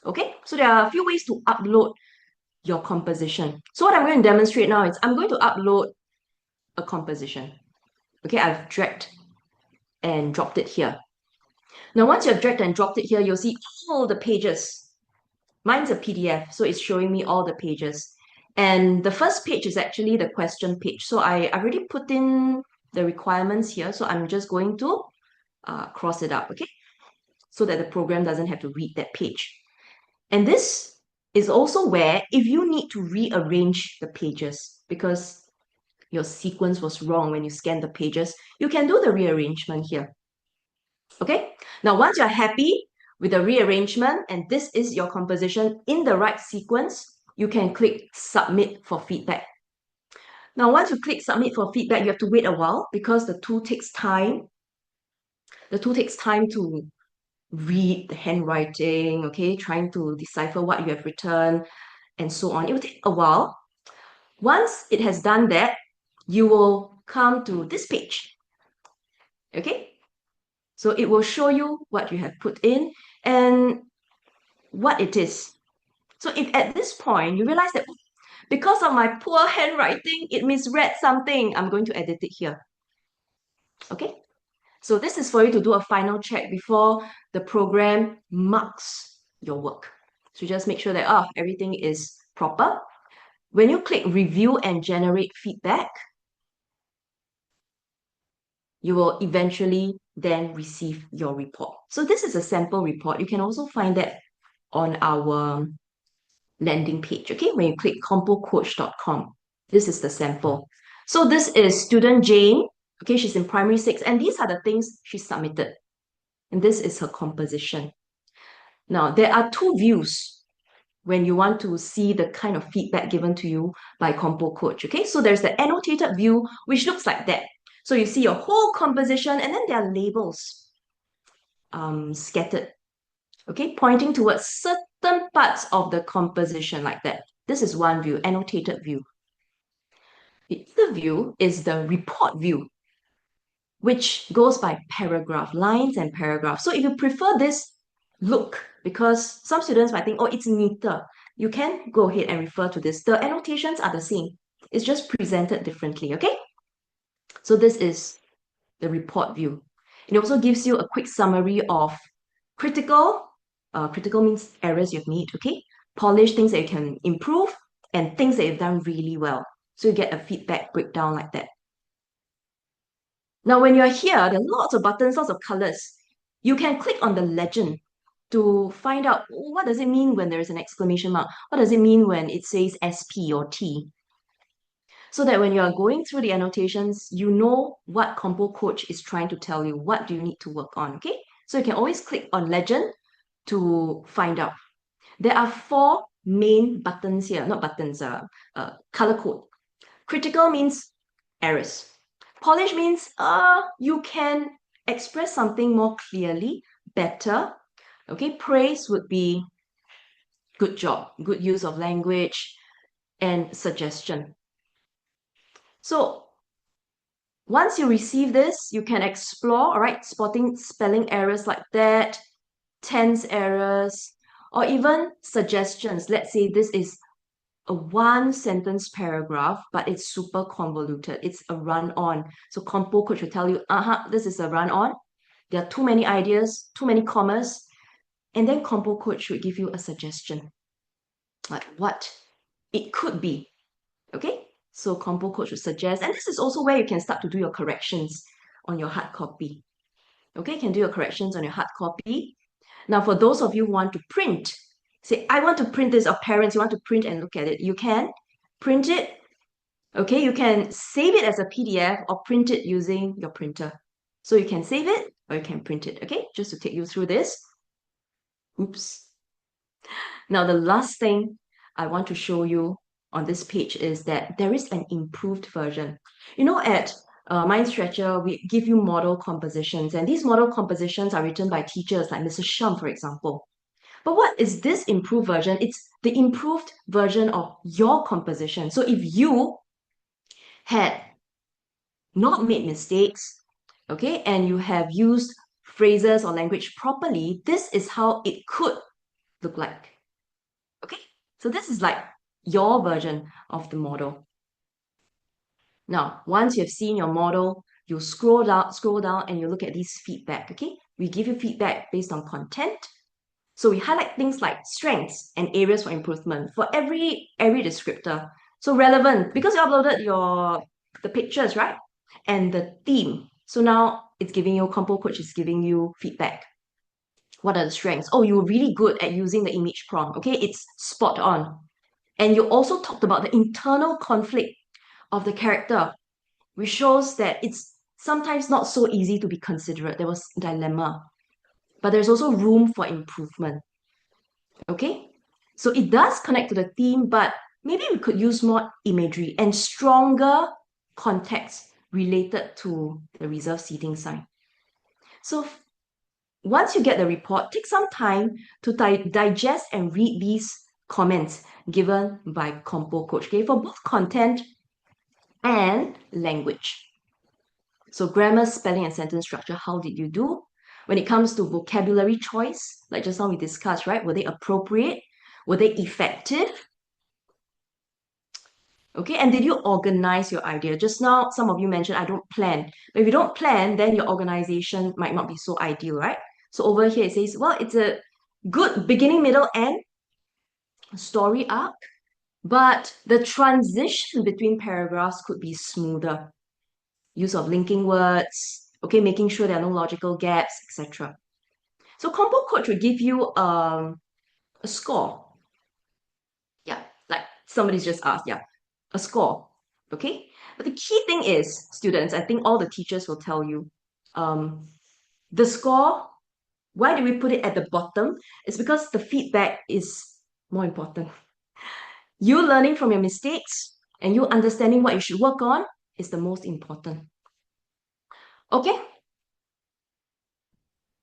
Okay, so there are a few ways to upload your composition. So what I'm going to demonstrate now is I'm going to upload a composition. Okay, I've dragged and dropped it here. Now, once you've dragged and dropped it here, you'll see all the pages. Mine's a PDF, so it's showing me all the pages. And the first page is actually the question page. So I already put in the requirements here. So I'm just going to cross it up, okay? So that the program doesn't have to read that page. And this is also where if you need to rearrange the pages because your sequence was wrong when you scan the pages, you can do the rearrangement here. Okay, now once you're happy with the rearrangement and this is your composition in the right sequence, you can click Submit for feedback. Now, once you click Submit for feedback, you have to wait a while because the tool takes time. The tool takes time to read the handwriting, okay, trying to decipher what you have written and so on. It will take a while. Once it has done that, you will come to this page, okay? So it will show you what you have put in and what it is. So if at this point you realize that because of my poor handwriting, it misread something, I'm going to edit it here, okay? So this is for you to do a final check before the program marks your work. So just make sure that everything is proper. When you click Review and Generate Feedback, you will eventually then receive your report. So this is a sample report. You can also find that on our landing page, okay? When you click compocoach.com, this is the sample. So this is student Jane, okay? She's in primary 6, and these are the things she submitted. And this is her composition. Now, there are 2 views when you want to see the kind of feedback given to you by Compo Coach, okay? So there's the annotated view, which looks like that. So you see your whole composition, and then there are labels scattered, okay, pointing towards certain parts of the composition like that. This is one view, annotated view. The other view is the report view, which goes by paragraph, lines and paragraphs. So if you prefer this look, because some students might think, it's neater, you can go ahead and refer to this. The annotations are the same. It's just presented differently, okay? So this is the report view. It also gives you a quick summary of critical means errors you've made, okay? Polish, things that you can improve, and things that you've done really well. So you get a feedback breakdown like that. Now, when you're here, there are lots of buttons, lots of colors. You can click on the legend to find out what does it mean when there is an exclamation mark? What does it mean when it says SP or T? So that when you are going through the annotations, you know what Compo Coach is trying to tell you. What do you need to work on, okay? So you can always click on legend to find out. There are 4 main buttons here, not buttons, color code. Critical means errors. Polish means you can express something more clearly, better. Okay, praise would be good job, good use of language, and suggestion. So once you receive this, you can explore, all right, spotting spelling errors like that, tense errors, or even suggestions. Let's say this is a 1-sentence paragraph, but it's super convoluted. It's a run-on. So Compo Coach will tell you, this is a run-on. There are too many ideas, too many commas. And then Compo Coach would give you a suggestion, like what it could be. Okay? So Compo Coach would suggest, and this is also where you can start to do your corrections on your hard copy. Okay, you can do your corrections on your hard copy. Now, for those of you who want to print, say, I want to print this, or parents, you want to print and look at it, you can print it. Okay, you can save it as a PDF or print it using your printer. So you can save it or you can print it, okay? Just to take you through this. Oops. Now, the last thing I want to show you on this page is that there is an improved version. You know, at MindStretcher, we give you model compositions, and these model compositions are written by teachers like Mrs. Shum, for example. But what is this improved version? It's the improved version of your composition. So if you had not made mistakes, okay, and you have used phrases or language properly, this is how it could look like. Okay, so this is like your version of the model. Now, once you've seen your model, you scroll down and you look at these feedback, okay? We give you feedback based on content. So we highlight things like strengths and areas for improvement for every descriptor. So relevant, because you uploaded the pictures, right? And the theme. So now it's giving you, Compo Coach is giving you feedback. What are the strengths? Oh, you were really good at using the image prompt. Okay, it's spot on. And you also talked about the internal conflict of the character, which shows that it's sometimes not so easy to be considerate. There was dilemma, but there's also room for improvement. Okay, so it does connect to the theme, but maybe we could use more imagery and stronger context related to the reserved seating sign. So once you get the report, take some time to digest and read these comments given by Compo Coach, okay, for both content and language. So grammar, spelling, and sentence structure, how did you do? When it comes to vocabulary choice, like just now we discussed, right? Were they appropriate? Were they effective? Okay, and did you organize your idea? Just now, some of you mentioned, I don't plan. But if you don't plan, then your organization might not be so ideal, right? So over here, it says, well, it's a good beginning, middle, and story arc, but the transition between paragraphs could be smoother. Use of linking words, okay, making sure there are no logical gaps, etc. So Compo Coach will give you a score. Yeah, like somebody's just asked, yeah, a score, okay? But the key thing is, students, I think all the teachers will tell you, the score, why do we put it at the bottom? It's because the feedback is more important. You learning from your mistakes and you understanding what you should work on is the most important. Okay?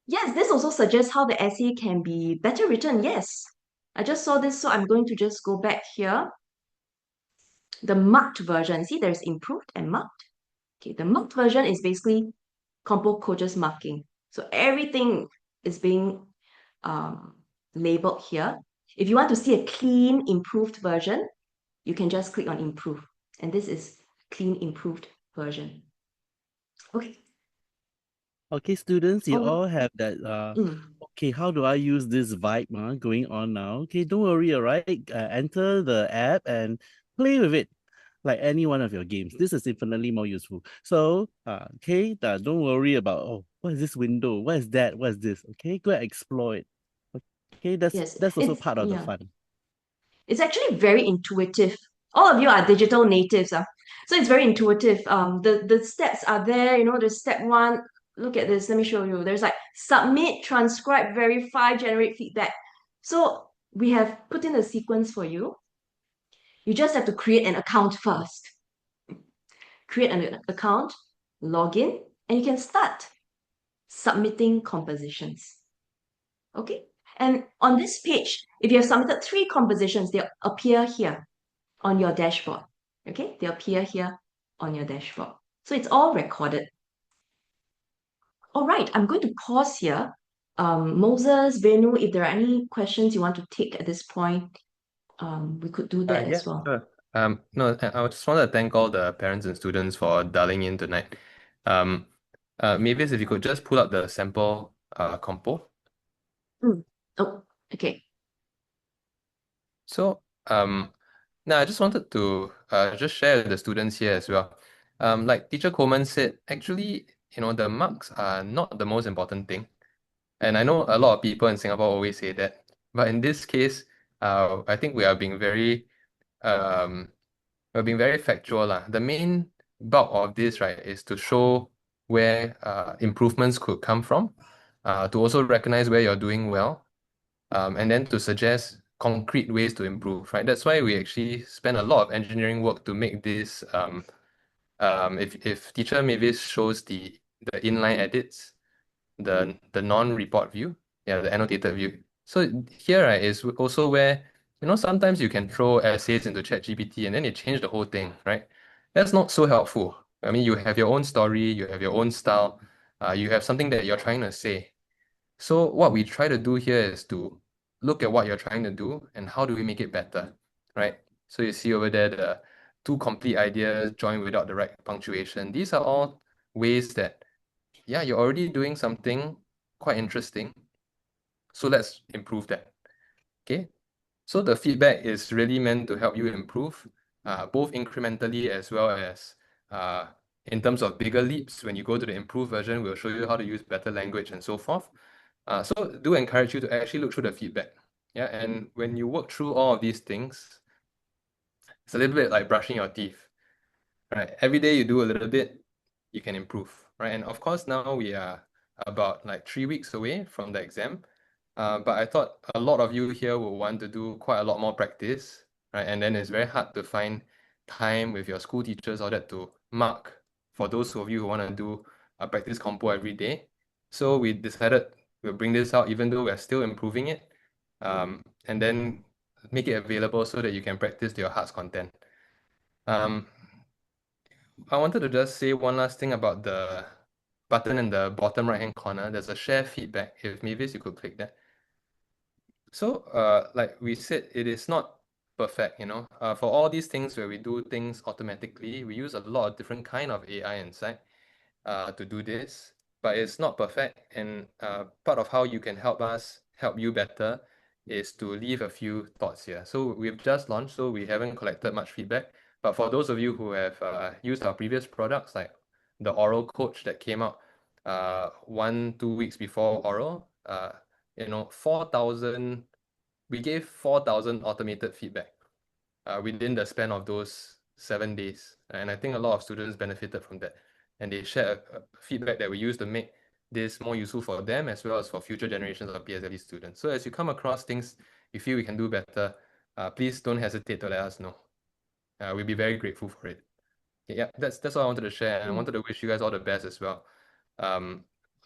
Yes, this also suggests how the essay can be better written. Yes, I just saw this, so I'm going to just go back here. The marked version, see there's improved and marked. Okay, the marked version is basically Compo Coach's marking. So everything is being labeled here. If you want to see a clean, improved version, you can just click on improve. And this is clean, improved version. Okay. Okay, students, you Oh, all have that okay, how do I use this vibe going on now? Okay, don't worry, all right? Enter the app and play with it. like any one of your games. This is infinitely more useful. So, okay, don't worry about, oh, what is this window? What is that? What is this? Okay, go and explore it. Okay, Yes, that's also it's part of the yeah. fun. It's actually very intuitive. All of you are digital natives, so it's very intuitive. The steps are there. There's step one. Look at this. Let me show you. There's like submit, transcribe, verify, generate feedback. So we have put in a sequence for you. You just have to create an account first. Create an account, log in, and you can start submitting compositions. Okay? And on this page, if you have submitted 3 compositions, they'll appear here on your dashboard. Okay? They'll appear here on your dashboard. So it's all recorded. All right, I'm going to pause here. Moses, Venu, if there are any questions you want to take at this point, we could do that Yeah, as well. sure. No, I just want to thank all the parents and students for dialing in tonight. Maybe if you could just pull up the sample compo. Oh, okay. So, now I just wanted to just share with the students here as well. Like Teacher Coleman said, actually, the marks are not the most important thing. And I know a lot of people in Singapore always say that. But in this case, I think we are being very factual lah. The main bulk of this, right, is to show where improvements could come from, to also recognize where you're doing well, and then to suggest concrete ways to improve, right? That's why we actually spend a lot of engineering work to make this. If Teacher Mavis shows the inline edits, the non-report view, the annotated view. So here, right, is also where sometimes you can throw essays into ChatGPT and then it change the whole thing, right? That's not so helpful. I mean, you have your own story, you have your own style, you have something that you're trying to say. So what we try to do here is to look at what you're trying to do and how do we make it better, right? So you see over there the 2 complete ideas joined without the right punctuation. These are all ways that, yeah, you're already doing something quite interesting. So let's improve that. Okay. So the feedback is really meant to help you improve, both incrementally as well as in terms of bigger leaps. When you go to the improved version, we'll show you how to use better language and so forth. So do encourage you to actually look through the feedback. Yeah, and when you work through all of these things, it's a little bit like brushing your teeth. Right? Every day you do a little bit, you can improve. Right? And of course, now we are about like 3 weeks away from the exam. But I thought a lot of you here will want to do quite a lot more practice, right? And then it's very hard to find time with your school teachers or that to mark for those of you who want to do a practice compo every day. So we decided we'll bring this out even though we're still improving it, and then make it available so that you can practice to your heart's content. I wanted to just say one last thing about the button in the bottom right-hand corner. There's a share feedback. If Mavis, you could click that. So, like we said, it is not perfect, For all these things where we do things automatically, we use a lot of different kind of AI inside to do this, but it's not perfect. And part of how you can help us help you better is to leave a few thoughts here. So we've just launched, so we haven't collected much feedback. But for those of you who have used our previous products, like the oral coach that came out 1-2 weeks before oral, 4,000, we gave 4,000 automated feedback within the span of those 7 days. And I think a lot of students benefited from that. And they shared feedback that we use to make this more useful for them as well as for future generations of PSLE students. So as you come across things you feel we can do better, please don't hesitate to let us know. We'll be very grateful for it. Okay, yeah, that's all I wanted to share. And I wanted to wish you guys all the best as well.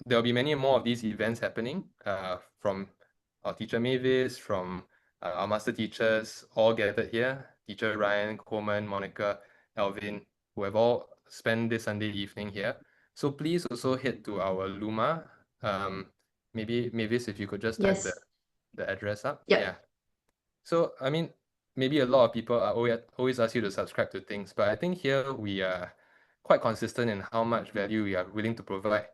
There'll be many more of these events happening from our teacher Mavis, from our master teachers, all gathered here. Teacher Ryan, Coleman, Monica, Alvin, who have all spent this Sunday evening here. So please also head to our Luma. Maybe Mavis, if you could just type Yes. the address up. Yep. Yeah. So I mean, maybe a lot of people are always ask you to subscribe to things, but I think here we are quite consistent in how much value we are willing to provide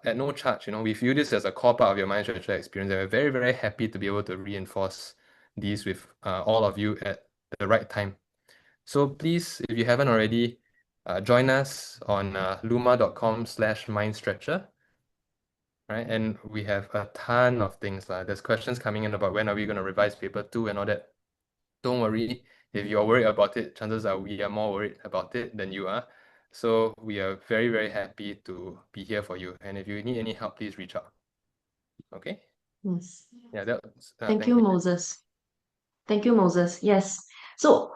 at no charge. We view this as a core part of your mind structure experience, and we're very, very happy to be able to reinforce these with all of you at the right time. So please, if you haven't already, join us on luma.com/mindstretcher. Right, and we have a ton of things. There's questions coming in about when are we going to revise paper 2 and all that. Don't worry, if you're worried about it, chances are we are more worried about it than you are. So we are very, very happy to be here for you. And if you need any help, please reach out. Okay? Yes. Yeah, that's Thank you, Moses. Thank you, Moses. Yes. So,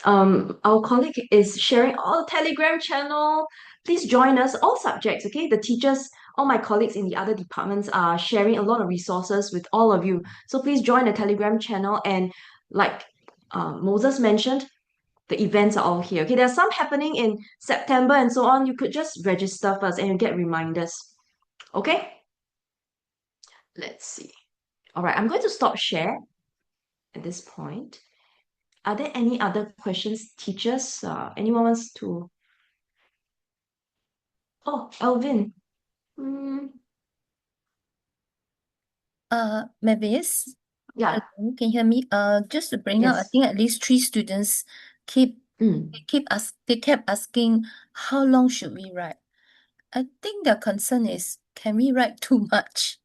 our colleague is sharing all the Telegram channel. Please join us, all subjects, okay? The teachers, all my colleagues in the other departments are sharing a lot of resources with all of you. So please join the Telegram channel. And like Moses mentioned, the events are all here. Okay, there are some happening in September and so on. You could just register first and you get reminders. Okay? Let's see. All right, I'm going to stop share at this point. Are there any other questions, teachers? Anyone wants to? Oh, Alvin. Mavis, Yeah. hello, can you hear me? Just to bring out, I Yes. think at least 3 students kept asking how long should we write? I think their concern is, can we write too much?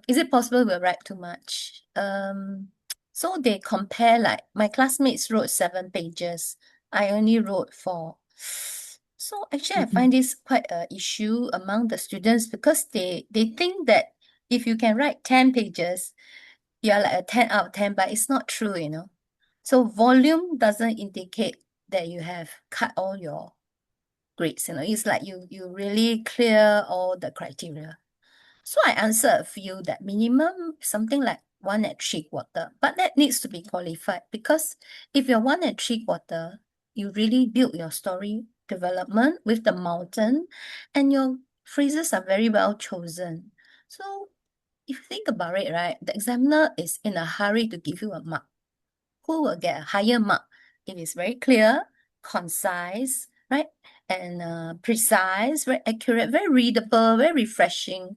Is it possible we'll write too much? So they compare, like my classmates wrote 7 pages. I only wrote 4. So actually I find this quite an issue among the students because they think that if you can write 10 pages, you're like a 10 out of 10, but it's not true, you know. So volume doesn't indicate that you have cut all your grades, you know. It's like you really clear all the criteria. So I answered a few that minimum something like 1 and 3/4, but that needs to be qualified because if you're 1 and 3/4, you really build your story development with the mountain and your phrases are very well chosen. So if you think about it, right, the examiner is in a hurry to give you a mark. Who will get a higher mark? If it's very clear, concise, right? And precise, very accurate, very readable, very refreshing.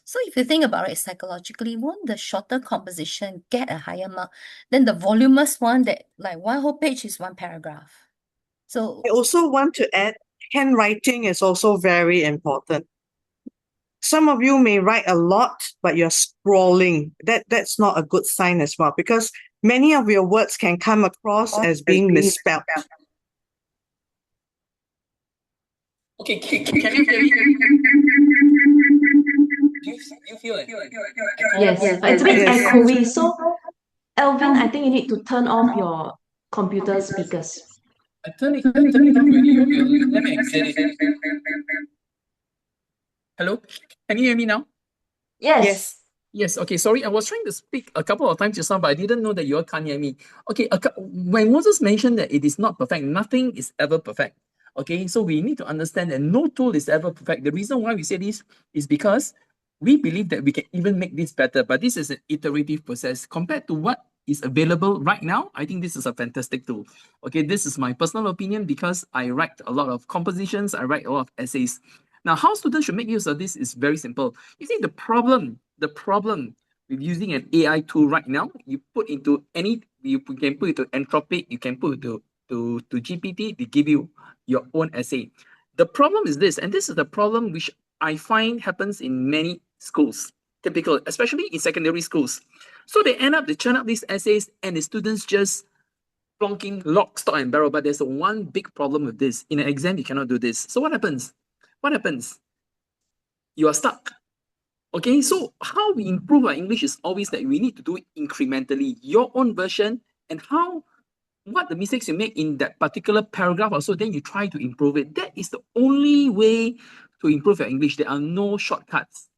So if you think about it psychologically, won't the shorter composition get a higher mark than the voluminous one that like 1 whole page is 1 paragraph? So I also want to add, handwriting is also very important. Some of you may write a lot, but you're scrolling. That's not a good sign as well, because many of your words can come across as being misspelled. Okay, can you hear me? Do you feel it? Yes, it's a bit Yes. echoey. So, Alvin, I think you need to turn off your computer speakers. I turn it off already. Okay, let me exit it. Hello? Can you hear me now? Yes. Yes, okay, sorry. I was trying to speak a couple of times just now, but I didn't know that you all can't hear me. Okay, when Moses mentioned that it is not perfect, nothing is ever perfect. Okay, so we need to understand that no tool is ever perfect. The reason why we say this is because we believe that we can even make this better, but this is an iterative process. Compared to what is available right now, I think this is a fantastic tool. Okay, this is my personal opinion because I write a lot of compositions, I write a lot of essays. Now, how students should make use of this is very simple. You see, the problem with using an AI tool right now, you can put it to Anthropic, you can put it to GPT, they give you your own essay. The problem is this, and this is the problem which I find happens in many schools, typical, especially in secondary schools. So they churn up these essays and the students just flunking lock, stock, and barrel. But there's one big problem with this. In an exam, you cannot do this. So what happens? You are stuck. Okay, so how we improve our English is always that we need to do it incrementally, your own version, and what the mistakes you make in that particular paragraph also, then you try to improve it. That is the only way to improve your English. There are no shortcuts.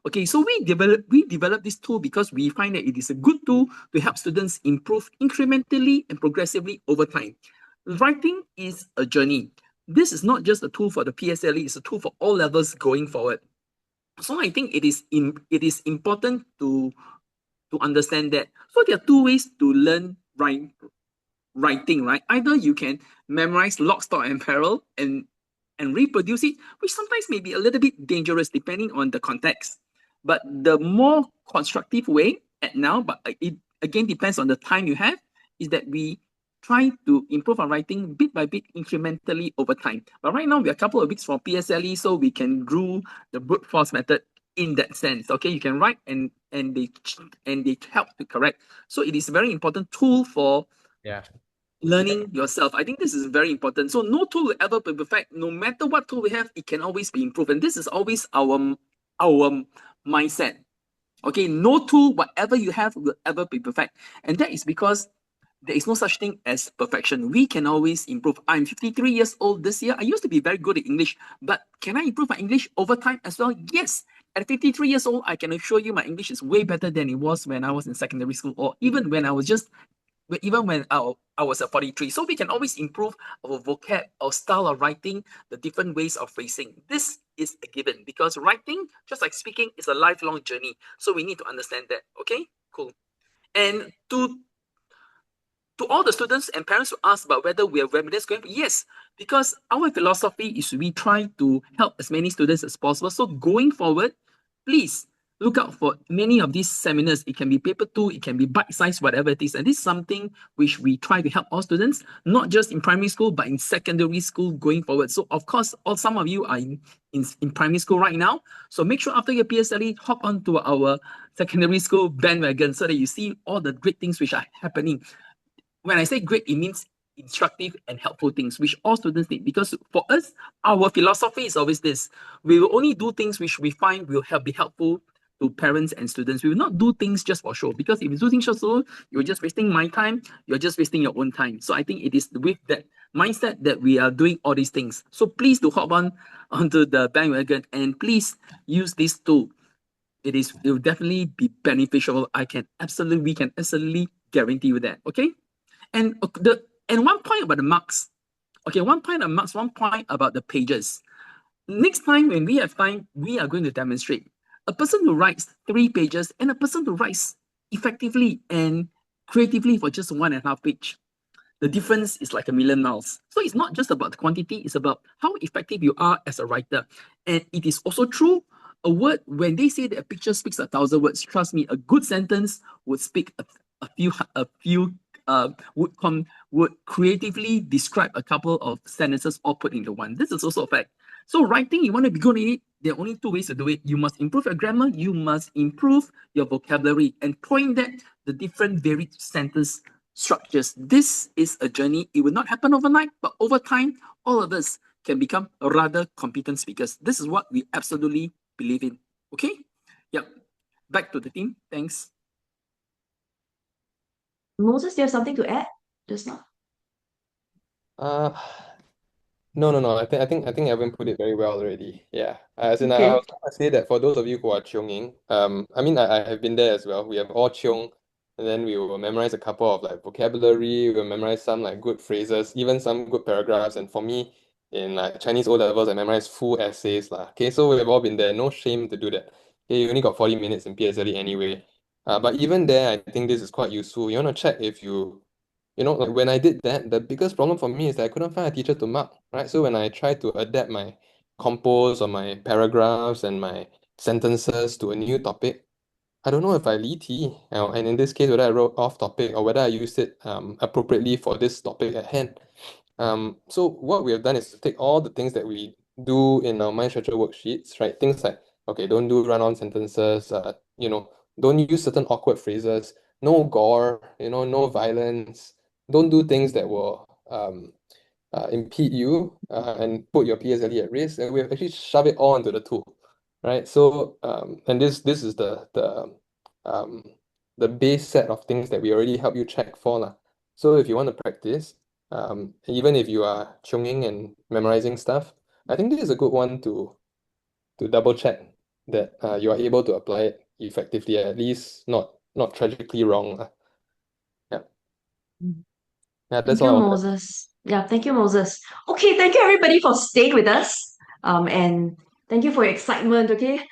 Okay, so we developed this tool because we find that it is a good tool to help students improve incrementally and progressively over time. Writing is a journey. This is not just a tool for the PSLE, it's a tool for all levels going forward. So I think it is important to understand that. So there are 2 ways to learn writing, right? Either you can memorize lock, stock, and barrel and reproduce it, which sometimes may be a little bit dangerous depending on the context. But the more constructive way but it again depends on the time you have, is that we try to improve our writing bit by bit, incrementally over time. But right now, we are a couple of weeks from PSLE, so we can do the brute force method in that sense. Okay, you can write and they help to correct. So it is a very important tool for Yeah. learning yourself. I think this is very important. So no tool will ever be perfect. No matter what tool we have, it can always be improved. And this is always our mindset. Okay, no tool, whatever you have, will ever be perfect. And that is because there is no such thing as perfection. We can always improve. I'm 53 years old this year. I used to be very good at English, but can I improve my English over time as well? Yes. At 53 years old, I can assure you my English is way better than it was when I was in secondary school, or even when I was I was at 43. So we can always improve our vocab, our style of writing, the different ways of phrasing. This is a given because writing, just like speaking, is a lifelong journey. So we need to understand that. Okay, cool. And to all the students and parents who ask about whether we have webinars going, yes, because our philosophy is we try to help as many students as possible. So going forward, please look out for many of these seminars. It can be paper 2, it can be bite-sized, whatever it is. And this is something which we try to help all students, not just in primary school, but in secondary school going forward. So of course, some of you are in primary school right now. So make sure after your PSLE, hop onto our secondary school bandwagon so that you see all the great things which are happening. When I say great, it means instructive and helpful things, which all students need. Because for us, our philosophy is always this: we will only do things which we find will be helpful to parents and students. We will not do things just for show. Because if you do things just for show, you're just wasting my time. You're just wasting your own time. So I think it is with that mindset that we are doing all these things. So please do hop onto the bandwagon and please use this tool. It will definitely be beneficial. We can absolutely guarantee you that. Okay. And one point about the marks. Okay, one point about the pages. Next time when we have time, we are going to demonstrate a person who writes 3 pages and a person who writes effectively and creatively for just 1.5 page. The difference is like a million miles. So it's not just about the quantity, it's about how effective you are as a writer. And it is also true, a word, when they say that a picture speaks 1,000 words, trust me, a good sentence would speak a few would creatively describe a couple of sentences all put into one. This is also a fact. So writing, you want to be good at it, there are only 2 ways to do it. You must improve your grammar, you must improve your vocabulary, and point that the different varied sentence structures. This is a journey. It will not happen overnight, but over time, all of us can become rather competent speakers. This is what we absolutely believe in. Okay? Yep. Back to the team. Thanks. Moses, do you have something to add just now? No. I think Evan put it very well already. Yeah. As in, I Okay. was gonna say that for those of you who are chionging, I mean, I have been there as well. We have all chiong, and then we will memorize a couple of like vocabulary. We'll memorize some like good phrases, even some good paragraphs. And for me, in like Chinese O levels, I memorized full essays lah. Okay, so we've all been there. No shame to do that. Okay, you only got 40 minutes in PSLE anyway. But even there, I think this is quite useful. You want to check if like when I did that, the biggest problem for me is that I couldn't find a teacher to mark, right? So when I tried to adapt my compos or my paragraphs and my sentences to a new topic, I don't know if I li ti, and in this case, whether I wrote off topic or whether I used it appropriately for this topic at hand. So what we have done is to take all the things that we do in our mind structure worksheets, right? Things like, okay, don't do run-on sentences, don't use certain awkward phrases, no gore, no violence, don't do things that will impede you and put your PSLE at risk. And we have actually shove it all into the tool, right? So and this is the base set of things that we already help you check for lah. So if you want to practice, even if you are chunging and memorizing stuff, I think this is a good one to double check that you are able to apply it effectively, at least not tragically wrong lah. Yeah. Yeah, that's Thank you, all I wanted. Moses. Yeah, thank you, Moses. Okay, thank you everybody for staying with us. And thank you for your excitement. Okay.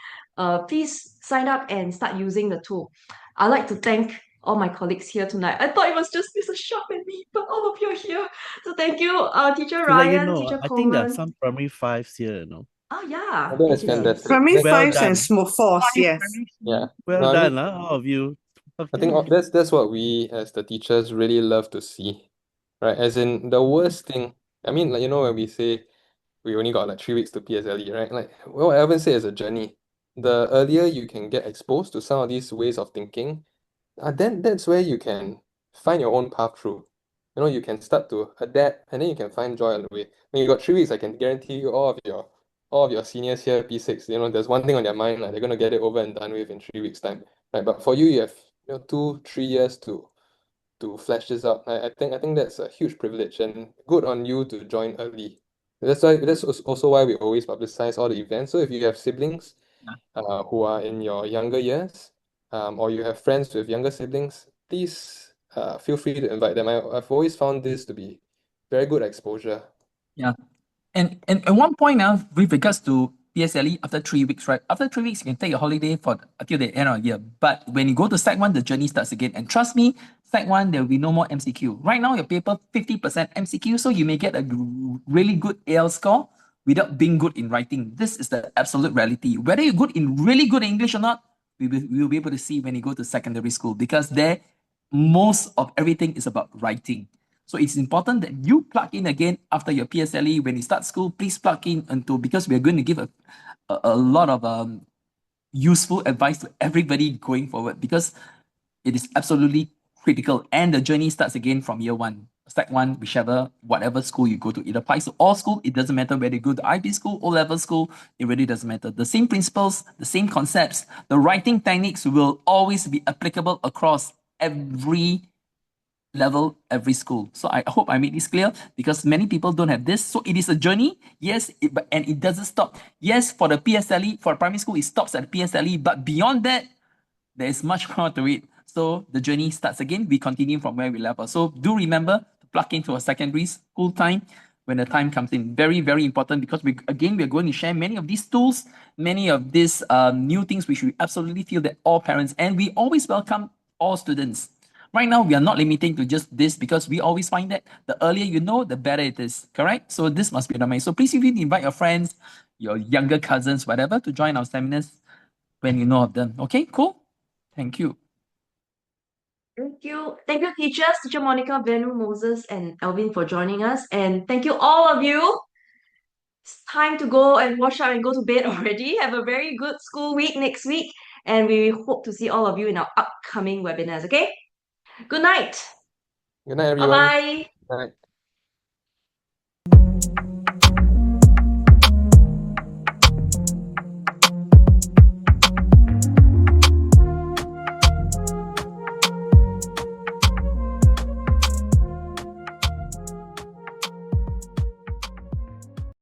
Please sign up and start using the tool. I'd like to thank all my colleagues here tonight. I thought it was just Mr. Sharp and me, but all of you are here. So thank you, Teacher To let you Ryan, know, Teacher I think there are Coleman. some primary 5s here, Oh yeah, Oh, that is yes, yes. fantastic. Primary Well 5s done. and small 4s, yes. Yeah. Well No, I done, mean, all of you. I think Okay. that's what we as the teachers really love to see. right? As in the worst thing, I mean, like, when we say we only got like 3 weeks to PSLE, right? Like what Alvin said is a journey. The earlier you can get exposed to some of these ways of thinking, then that's where you can find your own path through. You can start to adapt and then you can find joy on the way. When you got 3 weeks, I can guarantee you all of your seniors here, P6, there's one thing on their mind, like they're gonna get it over and done with in 3 weeks' time. Right. But for you, you have 2-3 years to flesh this out. I think that's a huge privilege and good on you to join early. That's also why we always publicize all the events. So if you have siblings who are in your younger years, or you have friends with younger siblings, please feel free to invite them. I've always found this to be very good exposure. Yeah. And at one point now, with regards to PSLE, after 3 weeks, right? After 3 weeks, you can take a holiday until the end of the year. But when you go to Sec 1, the journey starts again. And trust me, Sec 1, there will be no more MCQ. Right now, your paper 50% MCQ, so you may get a really good AL score without being good in writing. This is the absolute reality. Whether you're good in really good English or not, we will be able to see when you go to secondary school, because there, most of everything is about writing. So it's important that you plug in again after your PSLE. When you start school, please plug in because we're going to give a lot of useful advice to everybody going forward, because it is absolutely critical. And the journey starts again from year one, Sec 1, whatever school you go to. It applies to all school. It doesn't matter whether you go to IB school, O-level school, it really doesn't matter. The same principles, the same concepts, the writing techniques will always be applicable across every level, every school. So I hope I made this clear, because many people don't have this. So it is a journey, yes, and it doesn't stop. Yes, for the PSLE, for primary school, it stops at the PSLE, but beyond that, there is much more to it. So the journey starts again. We continue from where we left off. So do remember to plug into a secondary school time when the time comes in. Very, very important, because we're going to share many of these tools, many of these new things which we absolutely feel that all parents, and we always welcome all students. Right now, we are not limiting to just this, because we always find that the earlier you know, the better it is, correct? So this must be the main. So please, if you invite your friends, your younger cousins, whatever, to join our seminars when you know of them. Okay, cool. Thank you. Thank you. Thank you, teachers, Teacher Monica, Venu, Moses, and Alvin for joining us. And thank you, all of you. It's time to go and wash up and go to bed already. Have a very good school week next week. And we hope to see all of you in our upcoming webinars, okay? Good night. Good night, everyone. Bye-bye. Bye.